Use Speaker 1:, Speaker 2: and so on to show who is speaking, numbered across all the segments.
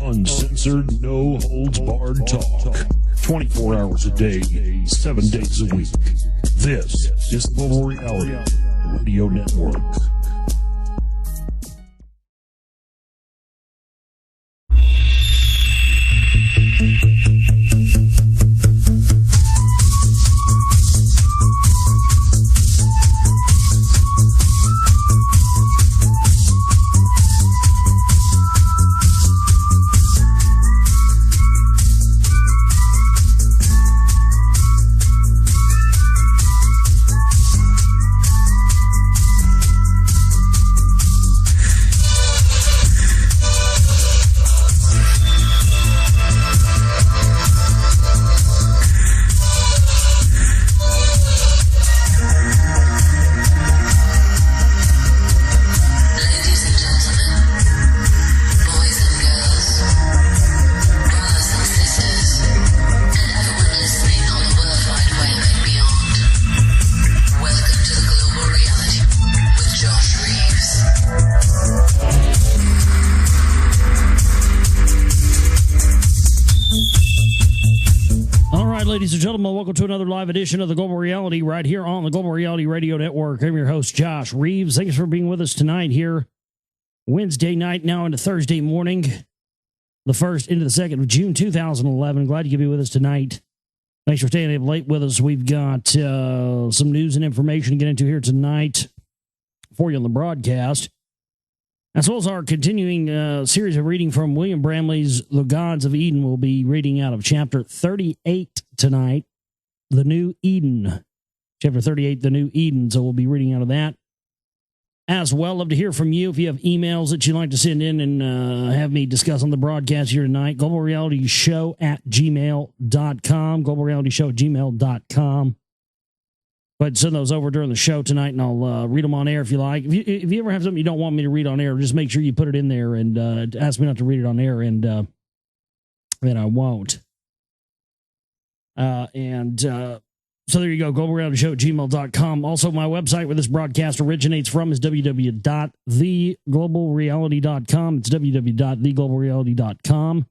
Speaker 1: Uncensored, no holds barred talk. 24 hours a day, 7 days a week. This is Global Reality Radio Network.
Speaker 2: Ladies and gentlemen, welcome to another live edition of the Global Reality right here on the Global Reality Radio Network. I'm your host, Josh Reeves. Thanks for being with us tonight here. Wednesday night, now into Thursday morning, the 1st into the 2nd of June, 2011. Glad you could be with us tonight. Thanks for staying up late with us. We've got some news and information to get into here tonight for you on the broadcast, as well as our continuing series of reading from William Bramley's The Gods of Eden. We'll be reading out of chapter 38 tonight, The New Eden. Chapter 38, The New Eden. So we'll be reading out of that as well. Love to hear from you. If you have emails that you'd like to send in and have me discuss on the broadcast here tonight, globalrealityshow@gmail.com, globalrealityshow@gmail.com. But send those over during the show tonight, and I'll read them on air if you like. If you ever have something you don't want me to read on air, just make sure you put it in there and ask me not to read it on air, and I won't. So there you go, globalrealityshow@gmail.com. Also, my website where this broadcast originates from is www.theglobalreality.com. It's www.theglobalreality.com.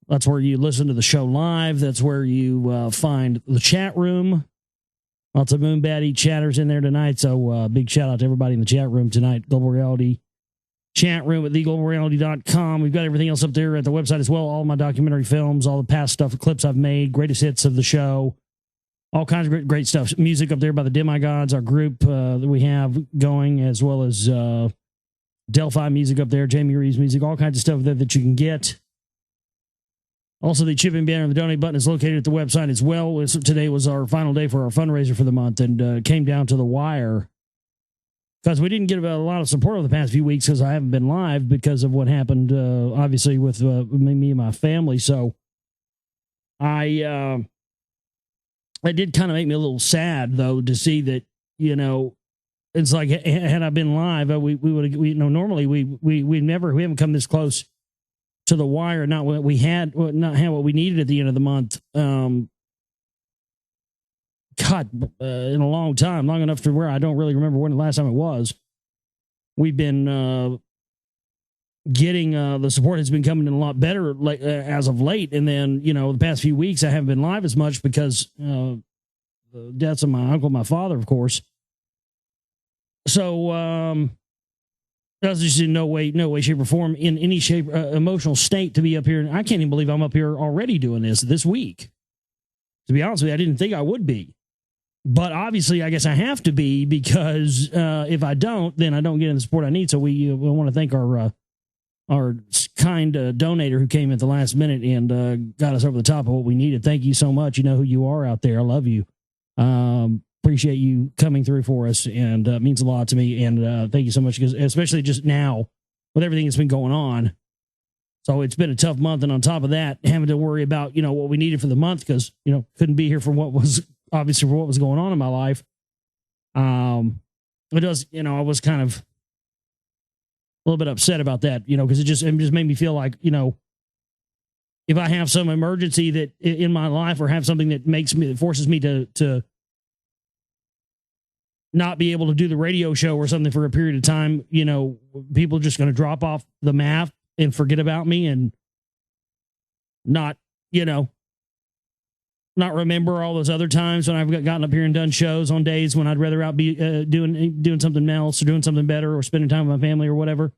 Speaker 2: That's where you listen to the show live. That's where you find the chat room. Lots of Moonbat chatters in there tonight, so big shout out to everybody in the chat room tonight. Global Reality chat room at theglobalreality.com. We've got everything else up there at the website as well. All my documentary films, all the past stuff, clips I've made, greatest hits of the show, all kinds of great stuff. Music up there by the Demigods, our group that we have going, as well as Delphi music up there, Jamie Reeves music, all kinds of stuff there that you can get. Also, the chip-in banner and the donate button is located at the website as well. Today was our final day for our fundraiser for the month, and came down to the wire because we didn't get a lot of support over the past few weeks because I haven't been live because of what happened, obviously, with me and my family. So it did kind of make me a little sad, though, to see that, it's like, had I been live, we would, normally we haven't come this close to the wire, not what we had, not had what we needed at the end of the month. In a long time, long enough to where I don't really remember when the last time it was. We've been getting the support has been coming in a lot better as of late, and then the past few weeks I haven't been live as much because the deaths of my uncle, my father, of course. So that's just in no way, shape, or form, in any shape, emotional state to be up here. And I can't even believe I'm up here already doing this week. To be honest with you, I didn't think I would be. But obviously, I guess I have to be, because if I don't, then I don't get in the support I need. So we want to thank our kind donator who came at the last minute and got us over the top of what we needed. Thank you so much. You know who you are out there. I love you. Appreciate you coming through for us, and it means a lot to me. And thank you so much, because especially just now with everything that's been going on. So it's been a tough month, and on top of that, having to worry about what we needed for the month, because couldn't be here for what was going on in my life. It does, I was kind of a little bit upset about that, because it just made me feel like if I have some emergency that in my life, or have something that forces me to not be able to do the radio show or something for a period of time, people are just going to drop off the map and forget about me and not, not remember all those other times when I've gotten up here and done shows on days when I'd rather out be doing something else or doing something better or spending time with my family or whatever.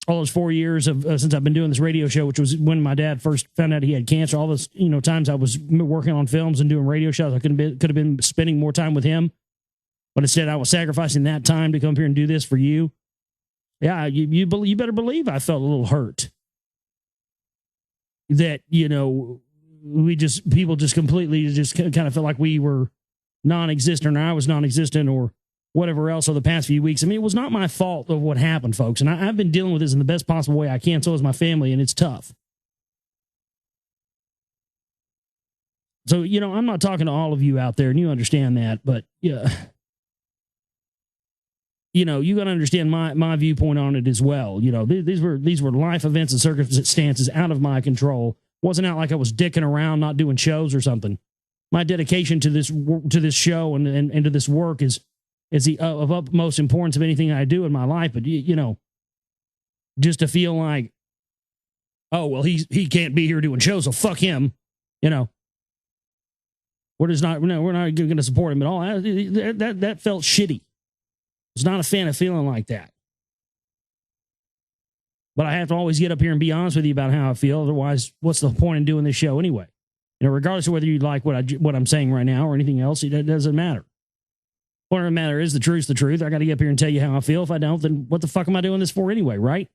Speaker 2: All those 4 years of since I've been doing this radio show, which was when my dad first found out he had cancer. All those times I was working on films and doing radio shows, I could have been spending more time with him, but instead I was sacrificing that time to come here and do this for you. Yeah, you better believe I felt a little hurt that people just completely just kind of felt like we were non-existent, or I was non-existent, or whatever else over the past few weeks. I mean, it was not my fault of what happened, folks. And I've been dealing with this in the best possible way I can. So has my family, and it's tough. So, I'm not talking to all of you out there, and you understand that, but yeah, you got to understand my viewpoint on it as well. These were life events and circumstances out of my control. Wasn't out like I was dicking around, not doing shows or something. My dedication to this show and to this work is the of utmost importance of anything I do in my life. But just to feel like, oh well, he can't be here doing shows, so fuck him. We're not going to support him at all. That felt shitty. I was not a fan of feeling like that. But I have to always get up here and be honest with you about how I feel. Otherwise, what's the point in doing this show anyway? Regardless of whether you like what I'm saying right now or anything else, it doesn't matter. What it matters is the truth's the truth. I got to get up here and tell you how I feel. If I don't, then what the fuck am I doing this for anyway, right?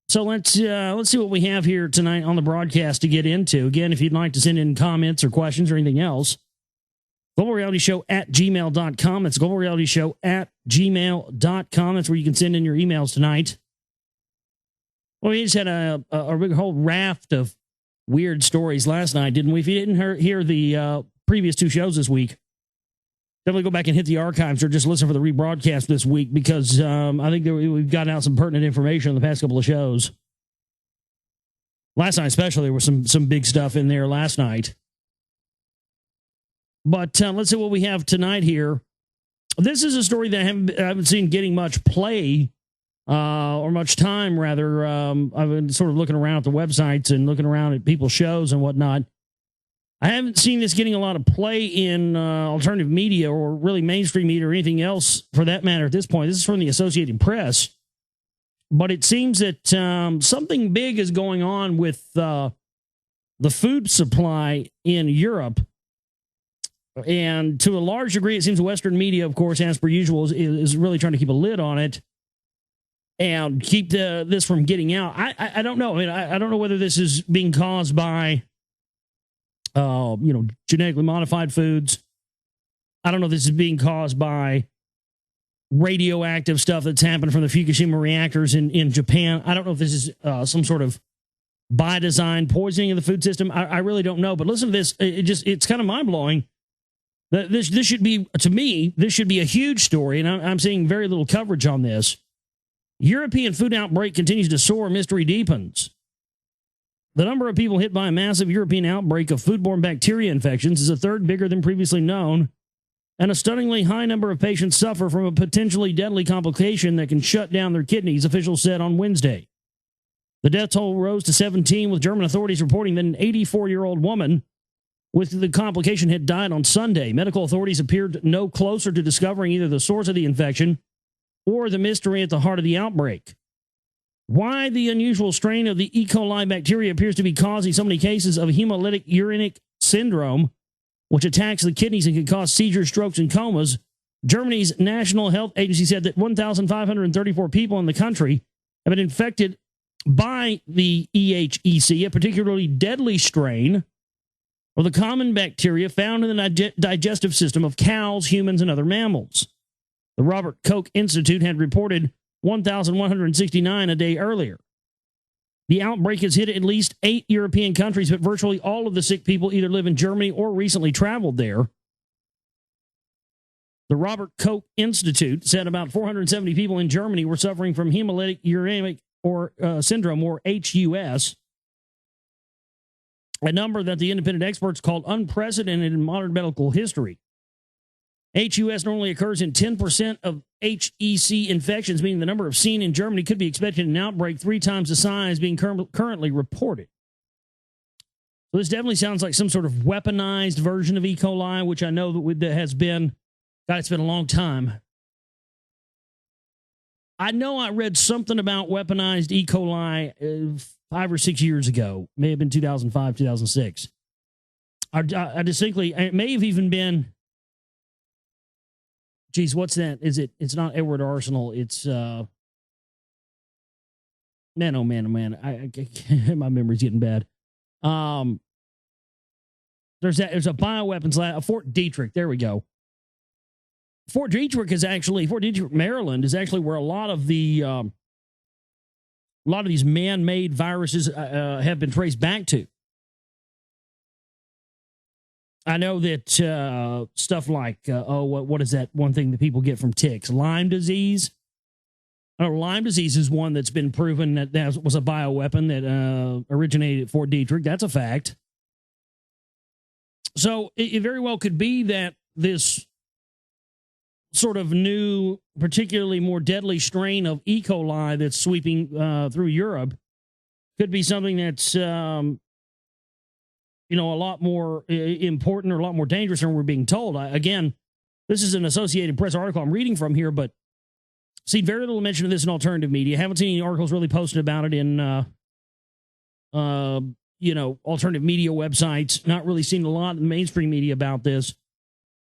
Speaker 2: So let's see what we have here tonight on the broadcast to get into. Again, if you'd like to send in comments or questions or anything else, globalrealityshow@gmail.com. It's globalrealityshow@gmail.com. That's where you can send in your emails tonight. Well, we just had a big whole raft of weird stories last night, didn't we? If you didn't hear the previous two shows this week, definitely go back and hit the archives or just listen for the rebroadcast this week, because I think we've gotten out some pertinent information in the past couple of shows. Last night especially, there was some big stuff in there last night. But let's see what we have tonight here. This is a story that I haven't seen getting much play or much time, rather. I've been sort of looking around at the websites and looking around at people's shows and whatnot. I haven't seen this getting a lot of play in alternative media or really mainstream media or anything else for that matter at this point. This is from the Associated Press. But it seems that something big is going on with the food supply in Europe. And to a large degree, it seems Western media, of course, as per usual, is really trying to keep a lid on it and keep this from getting out. I don't know. I mean, I don't know whether this is being caused by, genetically modified foods. I don't know if this is being caused by radioactive stuff that's happened from the Fukushima reactors in Japan. I don't know if this is some sort of by design poisoning of the food system. I really don't know. But listen to this. It's kind of mind blowing. This should be, to me, this should be a huge story, and I'm seeing very little coverage on this. European food outbreak continues to soar, mystery deepens. The number of people hit by a massive European outbreak of foodborne bacteria infections is a third bigger than previously known, and a stunningly high number of patients suffer from a potentially deadly complication that can shut down their kidneys, officials said on Wednesday. The death toll rose to 17, with German authorities reporting that an 84-year-old woman with the complication had died on Sunday. Medical authorities appeared no closer to discovering either the source of the infection or the mystery at the heart of the outbreak. Why the unusual strain of the E. coli bacteria appears to be causing so many cases of hemolytic uremic syndrome, which attacks the kidneys and can cause seizures, strokes, and comas. Germany's National Health Agency said that 1,534 people in the country have been infected by the EHEC, a particularly deadly strain of the common bacteria found in the digestive system of cows, humans, and other mammals. The Robert Koch Institute had reported 1,169 a day earlier. The outbreak has hit at least 8 European countries, but virtually all of the sick people either live in Germany or recently traveled there. The Robert Koch Institute said about 470 people in Germany were suffering from hemolytic uremic syndrome, or HUS, a number that the independent experts called unprecedented in modern medical history. HUS normally occurs in 10% of HEC infections, meaning the number of seen in Germany could be expected in an outbreak 3 times the size being currently reported. So this definitely sounds like some sort of weaponized version of E. coli, which I know that has been, God, it's been a long time. I know I read something about weaponized E. coli 5 or 6 years ago. May have been 2005, 2006. I distinctly, it may have even been, geez, what's that? It's not Edward Arsenal. It's, man, oh man, oh man. My memory's getting bad. There's a bioweapons lab, Fort Detrick. There we go. Fort Detrick, Maryland, is actually where a lot of these man-made viruses have been traced back to. I know that stuff like what is that one thing that people get from ticks? Lyme disease. Lyme disease is one that's been proven that was a bioweapon that originated at Fort Detrick. That's a fact. So it very well could be that this sort of new, particularly more deadly strain of E. coli that's sweeping through Europe could be something that's, a lot more important or a lot more dangerous than we're being told. Again, this is an Associated Press article I'm reading from here, but seen very little mention of this in alternative media. Haven't seen any articles really posted about it in, alternative media websites. Not really seen a lot in mainstream media about this.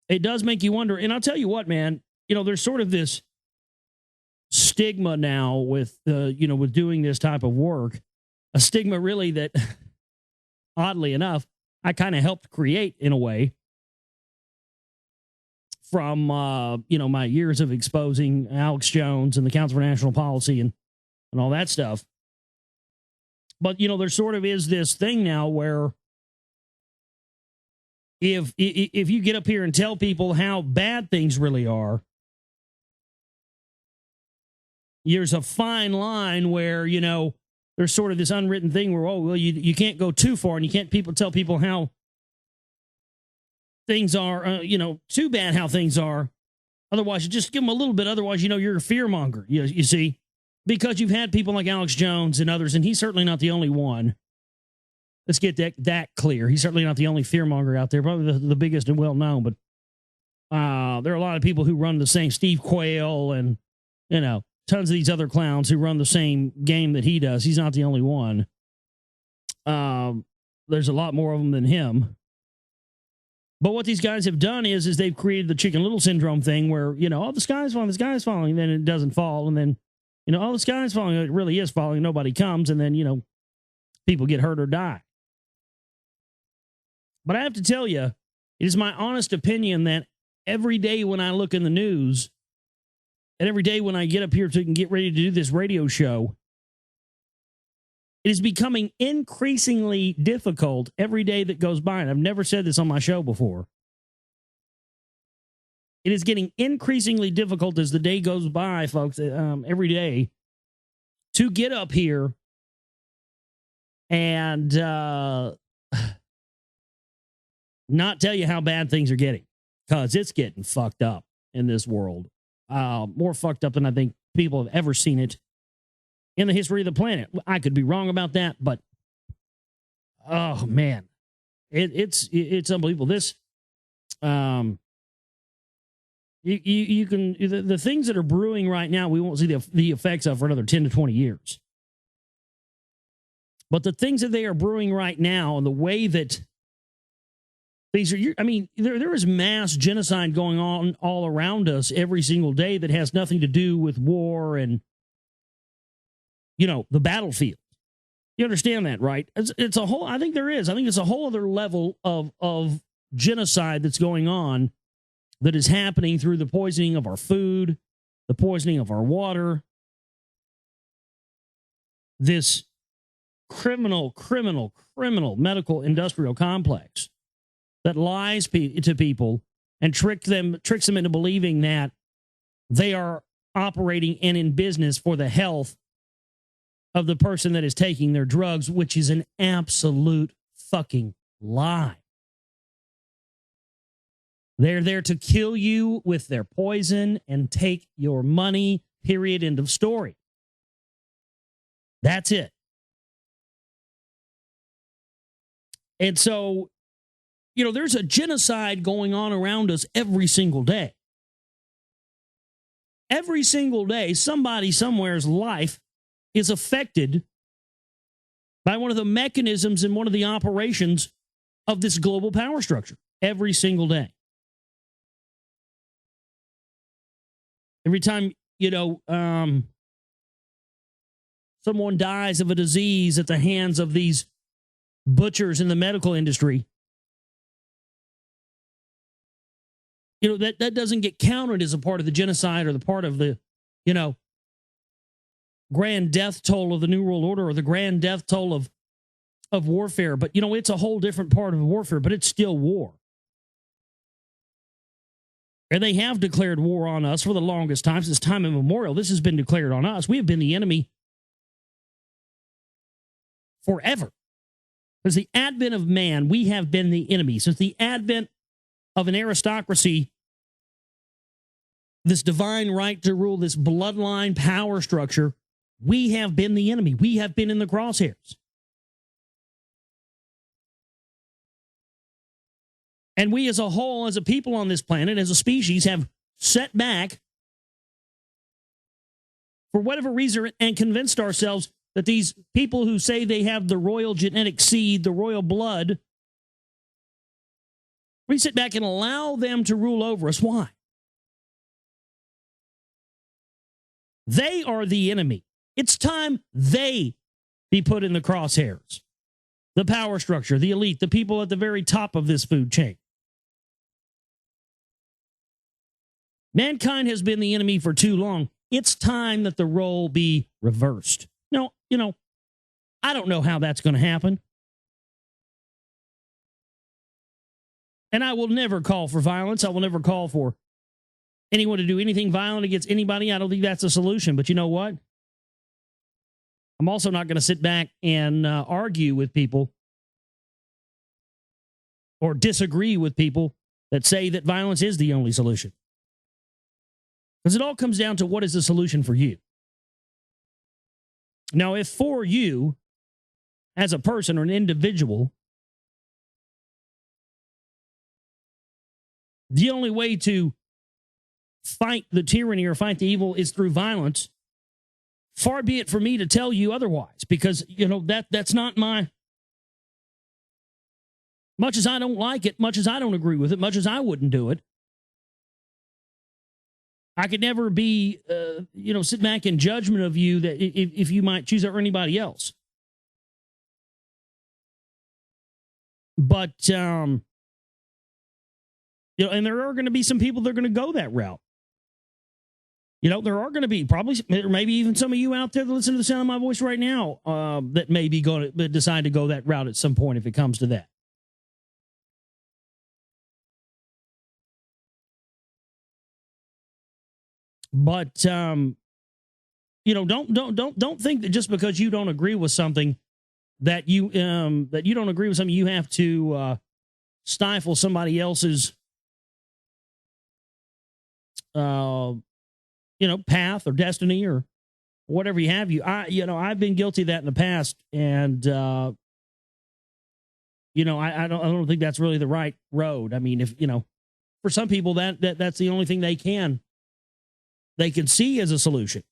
Speaker 2: It does make you wonder. And I'll tell you what, man, there's sort of this stigma now with doing this type of work, a stigma really that, oddly enough, I kind of helped create in a way from, my years of exposing Alex Jones and the Council for National Policy and all that stuff. But, there sort of is this thing now where if you get up here and tell people how bad things really are, there's a fine line where, there's sort of this unwritten thing where, you can't go too far and you can't tell people how things are, too bad how things are. Otherwise, you just give them a little bit. Otherwise, you're a fearmonger, you see, because you've had people like Alex Jones and others, and he's certainly not the only one. Let's get that clear. He's certainly not the only fearmonger out there, probably the biggest and well-known, but there are a lot of people who run the same, Steve Quayle and, tons of these other clowns who run the same game that he does. He's not the only one. There's a lot more of them than him. But what these guys have done is they've created the Chicken Little syndrome thing where, the sky's falling, and then it doesn't fall, and then, the sky's falling, it really is falling, nobody comes, and then, people get hurt or die. But I have to tell you, it is my honest opinion that every day when I look in the news, and every day when I get up here to get ready to do this radio show, it is becoming increasingly difficult every day that goes by. And I've never said this on my show before. It is getting increasingly difficult as the day goes by, folks, every day, to get up here and not tell you how bad things are getting, because it's getting fucked up in this world. More fucked up than I think people have ever seen it in the history of the planet. I could be wrong about that, but oh man, it's unbelievable. This, you can, the things that are brewing right now, we won't see the effects of for another 10 to 20 years. But the things that they are brewing right now and the way that these are, there is mass genocide going on all around us every single day that has nothing to do with war and, the battlefield. You understand that, right? It's a whole, I think there is. I think it's a whole other level of genocide that's going on that is happening through the poisoning of our food, the poisoning of our water, this criminal medical industrial complex that lies to people and tricks them into believing that they are operating and in business for the health of the person that is taking their drugs, which is an absolute fucking lie. They're there to kill you with their poison and take your money, period, end of story. That's it. And so, there's a genocide going on around us every single day. Every single day, somebody somewhere's life is affected by one of the mechanisms and one of the operations of this global power structure. Every single day. Every time, someone dies of a disease at the hands of these butchers in the medical industry, that doesn't get counted as a part of the genocide or the part of the, grand death toll of the New World Order or the grand death toll of warfare. But, it's a whole different part of warfare, but it's still war. And they have declared war on us for the longest time, since time immemorial. This has been declared on us. We have been the enemy forever. Since the advent of man, we have been the enemy. Since the advent of an aristocracy, this divine right to rule, this bloodline power structure, we have been the enemy. We have been in the crosshairs. And we as a whole, as a people on this planet, as a species, have set back for whatever reason and convinced ourselves that these people who say they have the royal genetic seed, the royal blood, we sit back and allow them to rule over us. Why? They are the enemy. It's time they be put in the crosshairs. The power structure, the elite, the people at the very top of this food chain. Mankind has been the enemy for too long. It's time that the role be reversed. No, I don't know how that's going to happen. And I will never call for violence. I will never call for anyone to do anything violent against anybody. I don't think that's a solution. But you know what? I'm also not going to sit back and argue with people or disagree with people that say that violence is the only solution. Because it all comes down to what is the solution for you. Now, if for you, as a person or an individual, the only way to fight the tyranny or fight the evil is through violence, far be it for me to tell you otherwise, because, that's not my... Much as I don't like it, much as I don't agree with it, much as I wouldn't do it, I could never be, sit back in judgment of you that if you might choose it or anybody else. But, and there are going to be some people that are going to go that route. There are going to be probably, maybe even some of you out there that listen to the sound of my voice right now that may be going to decide to go that route at some point if it comes to that. But don't think that just because you don't agree with something that you don't agree with something, you have to stifle somebody else's path or destiny or whatever you have. I've been guilty of that in the past, and I don't think that's really the right road. I mean, if for some people that's the only thing they can see as a solution.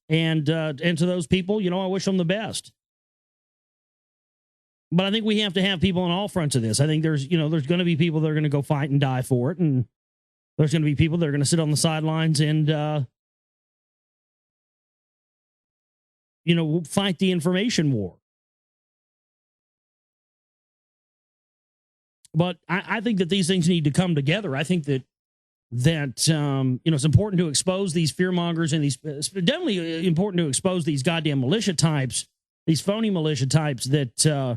Speaker 2: And to those people, I wish them the best. But I think we have to have people on all fronts of this. I think there's going to be people that are going to go fight and die for it, and there's going to be people that are going to sit on the sidelines and fight the information war. But I think that these things need to come together. I think that it's important to expose these fearmongers and it's definitely important to expose these goddamn militia types, these phony militia types that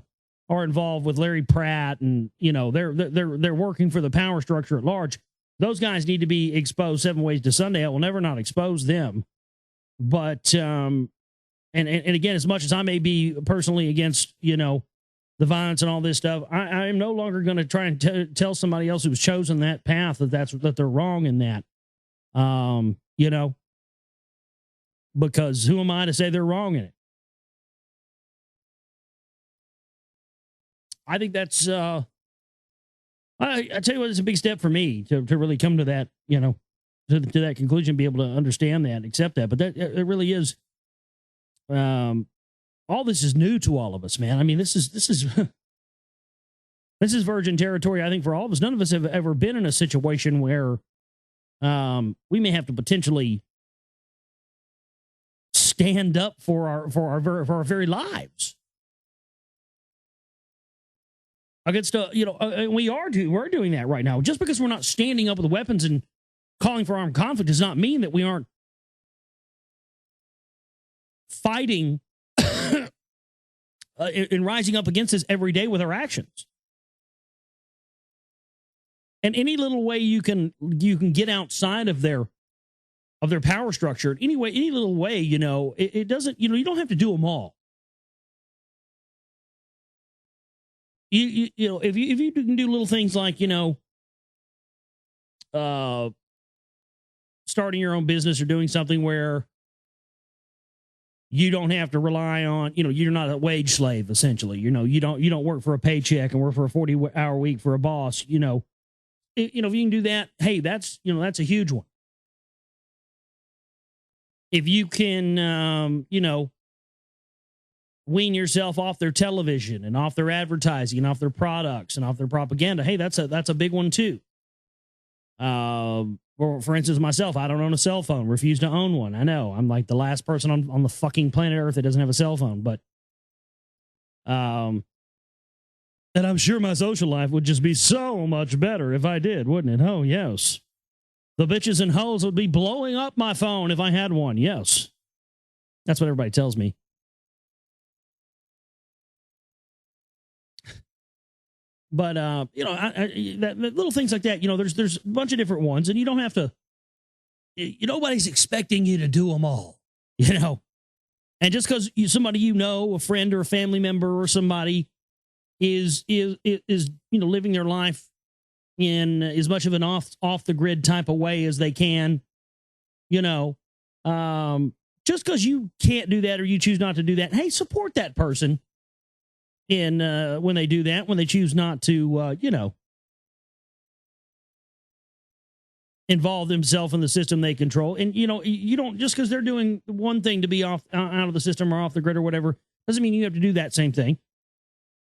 Speaker 2: are involved with Larry Pratt, and they're working for the power structure at large. Those guys need to be exposed 7 ways to Sunday. I will never not expose them. But and again, as much as I may be personally against the violence and all this stuff. I am no longer going to try and tell somebody else who's chosen that path that they're wrong in that. You know, because who am I to say they're wrong in it? I think that's, I tell you what, it's a big step for me to really come to that, you know, to that conclusion, be able to understand that, accept that. But that it really is, all this is new to all of us, man. I mean, this is this is virgin territory, I think, for all of us. None of us have ever been in a situation where we may have to potentially stand up for our very lives against, you know, we're doing that right now. Just because we're not standing up with weapons and calling for armed conflict does not mean that we aren't fighting and rising up against this every day with our actions. And any little way you can get outside of their power structure, any little way, you know, it doesn't, you know, you don't have to do them all. You know, if you can do little things like, you know, starting your own business or doing something where you don't have to rely on, you know, you're not a wage slave, essentially. You know, you don't work for a paycheck and work for a 40-hour week for a boss. You know, if you can do that, hey, that's a huge one. If you can, you know, wean yourself off their television and off their advertising and off their products and off their propaganda, hey, that's a big one too. For instance, myself, I don't own a cell phone, refuse to own one. I know I'm like the last person on the fucking planet Earth that doesn't have a cell phone, but and I'm sure my social life would just be so much better if I did, wouldn't it? Oh, yes. The bitches and hoes would be blowing up my phone if I had one. Yes. That's what everybody tells me. But, you know, that little things like that, you know, there's a bunch of different ones, and you don't have to, nobody's expecting you to do them all, you know. And just because somebody, you know, a friend or a family member or somebody is you know, living their life in as much of an off the grid type of way as they can, you know, just because you can't do that or you choose not to do that, hey, support that person in when they do that, when they choose not to, you know, involve themselves in the system they control. And, you know, you don't, just because they're doing one thing to be out of the system or off the grid or whatever, doesn't mean you have to do that same thing.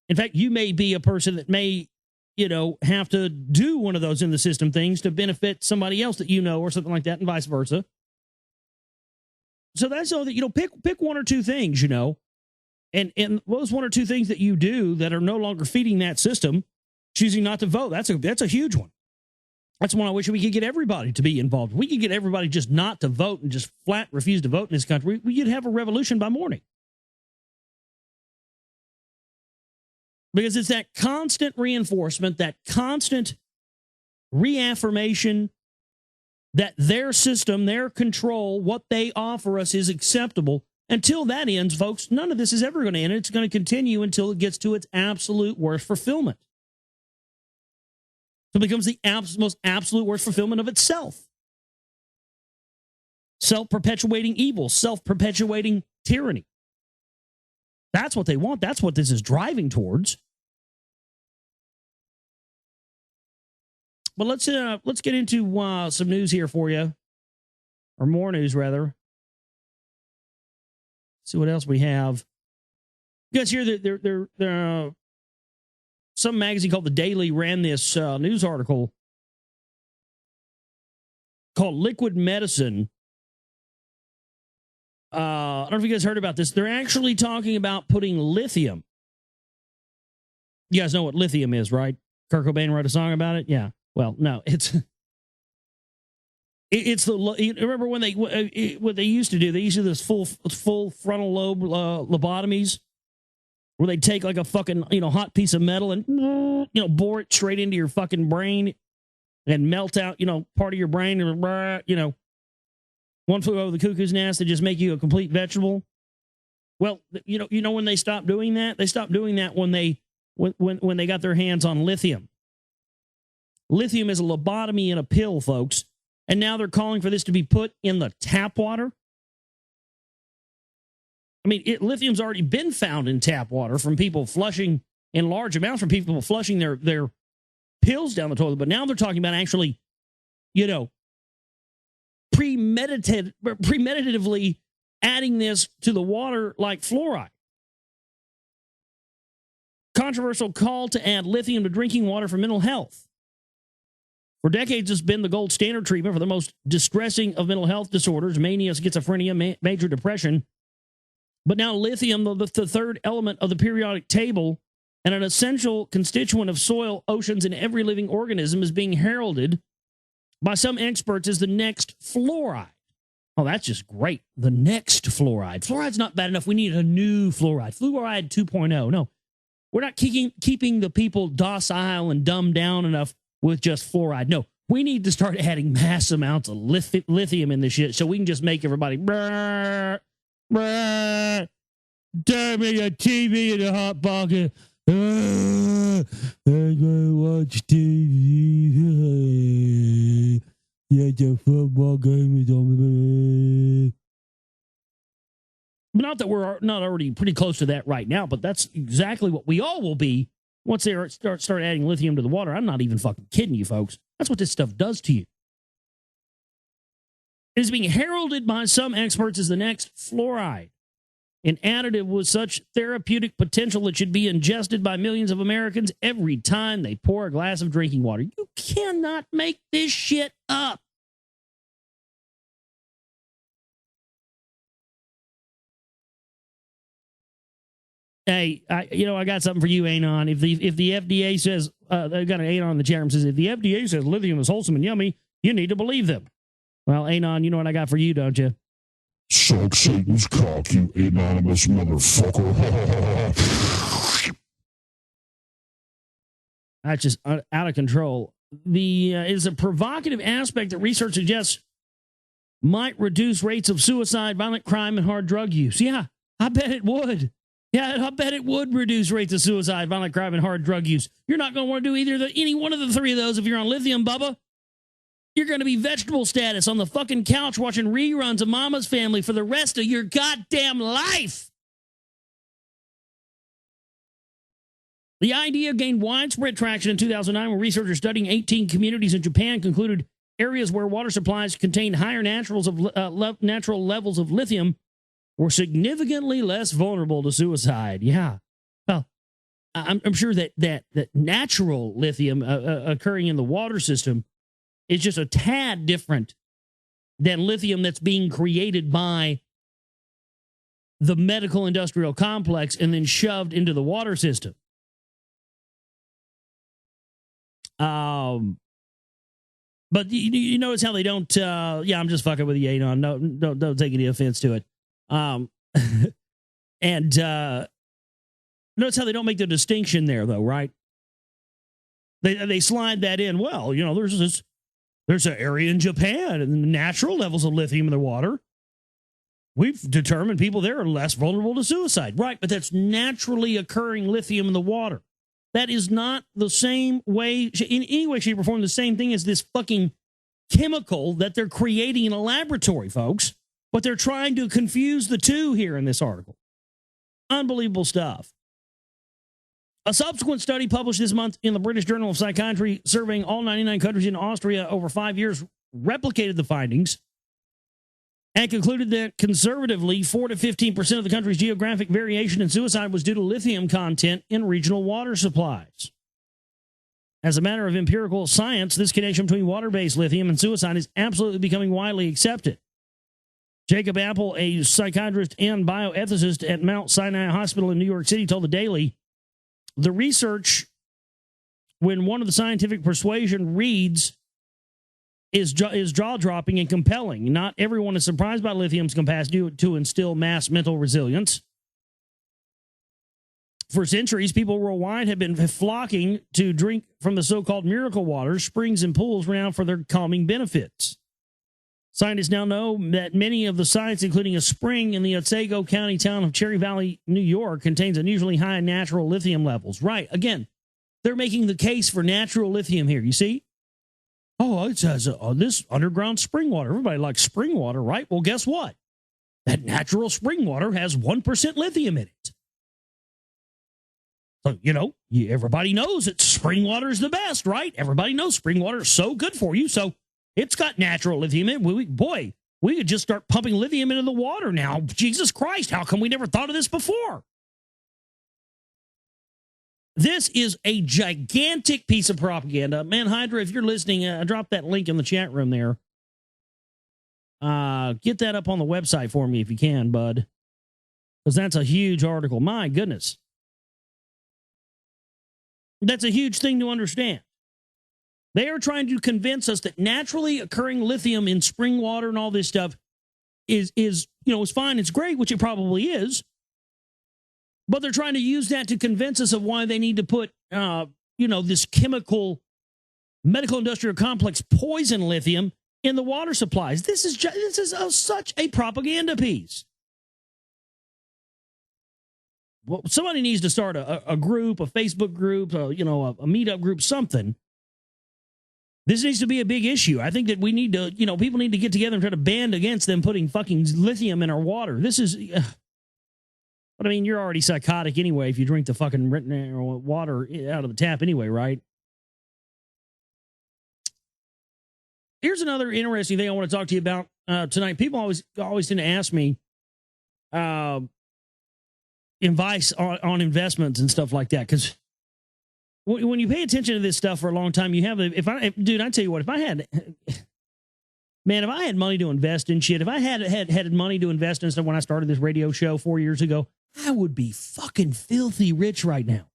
Speaker 2: In fact, you may be a person that may, you know, have to do one of those in the system things to benefit somebody else that you know or something like that, and vice versa. So that's all that, you know, pick one or two things, you know, and those one or two things that you do that are no longer feeding that system, choosing not to vote, that's a huge one. That's one I wish we could get everybody to be involved. We could get everybody just not to vote and just flat refuse to vote in this country. We could have a revolution by morning. Because it's that constant reinforcement, that constant reaffirmation that their system, their control, what they offer us is acceptable. Until that ends, folks, none of this is ever going to end. It's going to continue until it gets to its absolute worst fulfillment. So it becomes the most absolute worst fulfillment of itself. Self-perpetuating evil, self-perpetuating tyranny. That's what they want. That's what this is driving towards. But let's get into some news here for you, or more news rather. See what else we have. You guys hear that some magazine called The Daily ran this news article called Liquid Medicine. I don't know if you guys heard about this. They're actually talking about putting lithium. You guys know what lithium is, right? Kurt Cobain wrote a song about it. Yeah. Well, no, it's the, remember when what they used to do? They used to do this full frontal lobe lobotomies, where they take like a fucking, you know, hot piece of metal and, you know, bore it straight into your fucking brain and melt out, you know, part of your brain, and, you know, one flew over the cuckoo's nest to just make you a complete vegetable. Well, you know when they stopped doing that? They stopped doing that when they when they got their hands on lithium. Lithium is a lobotomy in a pill, folks. And now they're calling for this to be put in the tap water. I mean, lithium's already been found in tap water from people flushing in large amounts, from people flushing their pills down the toilet. But now they're talking about actually, premeditatively adding this to the water like fluoride. Controversial call to add lithium to drinking water for mental health. For decades, it's been the gold standard treatment for the most distressing of mental health disorders, mania, schizophrenia, major depression. But now lithium, the third element of the periodic table and an essential constituent of soil, oceans, and every living organism, is being heralded by some experts as the next fluoride. Oh, that's just great. The next fluoride. Fluoride's not bad enough. We need a new fluoride. Fluoride 2.0. No, we're not keeping the people docile and dumbed down enough with just fluoride. No, we need to start adding mass amounts of lithium in this shit so we can just make everybody turn me the TV in the hot pocket. I'm gonna watch TV. Yeah, the football game is on. Not that we're not already pretty close to that right now, but that's exactly what we all will be once they start adding lithium to the water. I'm not even fucking kidding you, folks. That's what this stuff does to you. It is being heralded by some experts as the next fluoride, an additive with such therapeutic potential that should be ingested by millions of Americans every time they pour a glass of drinking water. You cannot make this shit up. Hey, I got something for you, Anon. If the FDA says, they've got an Anon in the chat room, says, if the FDA says lithium is wholesome and yummy, you need to believe them. Well, Anon, you know what I got for you, don't you?
Speaker 1: Suck Satan's cock, you anonymous motherfucker.
Speaker 2: That's just out of control. Is a provocative aspect that research suggests might reduce rates of suicide, violent crime, and hard drug use. Yeah, I bet it would. Yeah, I bet it would reduce rates of suicide, violent crime, and hard drug use. You're not going to want to do any one of the three of those if you're on lithium, Bubba. You're going to be vegetable status on the fucking couch watching reruns of Mama's Family for the rest of your goddamn life. The idea gained widespread traction in 2009 when researchers studying 18 communities in Japan concluded areas where water supplies contained higher natural levels of lithium were significantly less vulnerable to suicide. Yeah. Well, I'm sure that natural lithium occurring in the water system is just a tad different than lithium that's being created by the medical industrial complex and then shoved into the water system. But you notice how they don't, I'm just fucking with you, Anon. No, don't take any offense to it. And notice how they don't make the distinction there, though, right? They slide that in. Well, there's an area in Japan and the natural levels of lithium in the water. We've determined people there are less vulnerable to suicide. Right, but that's naturally occurring lithium in the water. That is not the same way, in any way, shape, or form, the same thing as this fucking chemical that they're creating in a laboratory, folks. But they're trying to confuse the two here in this article. Unbelievable stuff. A subsequent study published this month in the British Journal of Psychiatry, surveying all 99 countries in Austria over 5 years, replicated the findings and concluded that conservatively 4 to 15% of the country's geographic variation in suicide was due to lithium content in regional water supplies. As a matter of empirical science, this connection between water-based lithium and suicide is absolutely becoming widely accepted. Jacob Apple, a psychiatrist and bioethicist at Mount Sinai Hospital in New York City, told the Daily, the research, when one of the scientific persuasion reads, is jaw-dropping and compelling. Not everyone is surprised by lithium's capacity to instill mass mental resilience. For centuries, people worldwide have been flocking to drink from the so-called miracle waters, springs and pools renowned for their calming benefits. Scientists now know that many of the sites, including a spring in the Otsego County town of Cherry Valley, New York, contains unusually high natural lithium levels. Right. Again, they're making the case for natural lithium here. You see? Oh, it says this underground spring water. Everybody likes spring water, right? Well, guess what? That natural spring water has 1% lithium in it. So, everybody knows that spring water is the best, right? Everybody knows spring water is so good for you. So it's got natural lithium in it. We could just start pumping lithium into the water now. Jesus Christ, how come we never thought of this before? This is a gigantic piece of propaganda. Man, Hydra, if you're listening, I dropped that link in the chat room there. Get that up on the website for me if you can, bud. Because that's a huge article. My goodness. That's a huge thing to understand. They are trying to convince us that naturally occurring lithium in spring water and all this stuff is fine, it's great, which it probably is. But they're trying to use that to convince us of why they need to put, this chemical, medical industrial complex poison lithium in the water supplies. This is such a propaganda piece. Well, somebody needs to start a group, a Facebook group, a meetup group, something. This needs to be a big issue. I think that we need to, people need to get together and try to band against them putting fucking lithium in our water. This is, but I mean, you're already psychotic anyway if you drink the fucking water out of the tap anyway, right? Here's another interesting thing I want to talk to you about tonight. People always tend to ask me advice on investments and stuff like that, because when you pay attention to this stuff for a long time, you have I tell you what, if I had money to invest in shit, if I had money to invest in stuff when I started this radio show 4 years ago, I would be fucking filthy rich right now.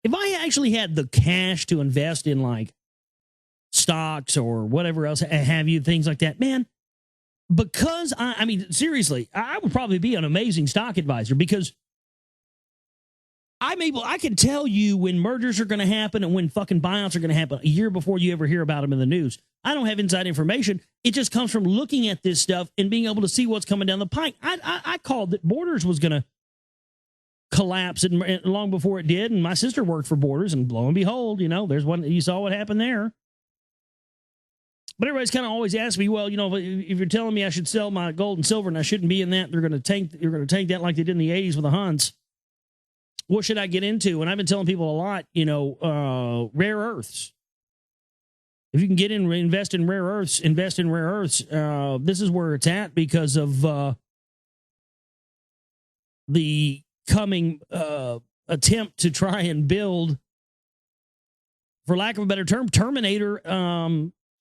Speaker 2: If I actually had the cash to invest in like stocks or whatever else have you, things like that, man, because I mean, seriously, I would probably be an amazing stock advisor, because I can tell you when mergers are going to happen and when fucking buyouts are going to happen a year before you ever hear about them in the news. I don't have inside information. It just comes from looking at this stuff and being able to see what's coming down the pike. I called that Borders was going to collapse and long before it did. And my sister worked for Borders, and lo and behold, there's one, you saw what happened there. But everybody's kind of always asked me, well, if you're telling me I should sell my gold and silver and I shouldn't be in that, you're going to tank that like they did in the 80s with the Hunts. What should I get into? And I've been telling people a lot, rare earths. If you can get in, invest in rare earths, invest in rare earths. This is where it's at because of the coming attempt to try and build, for lack of a better term, Terminator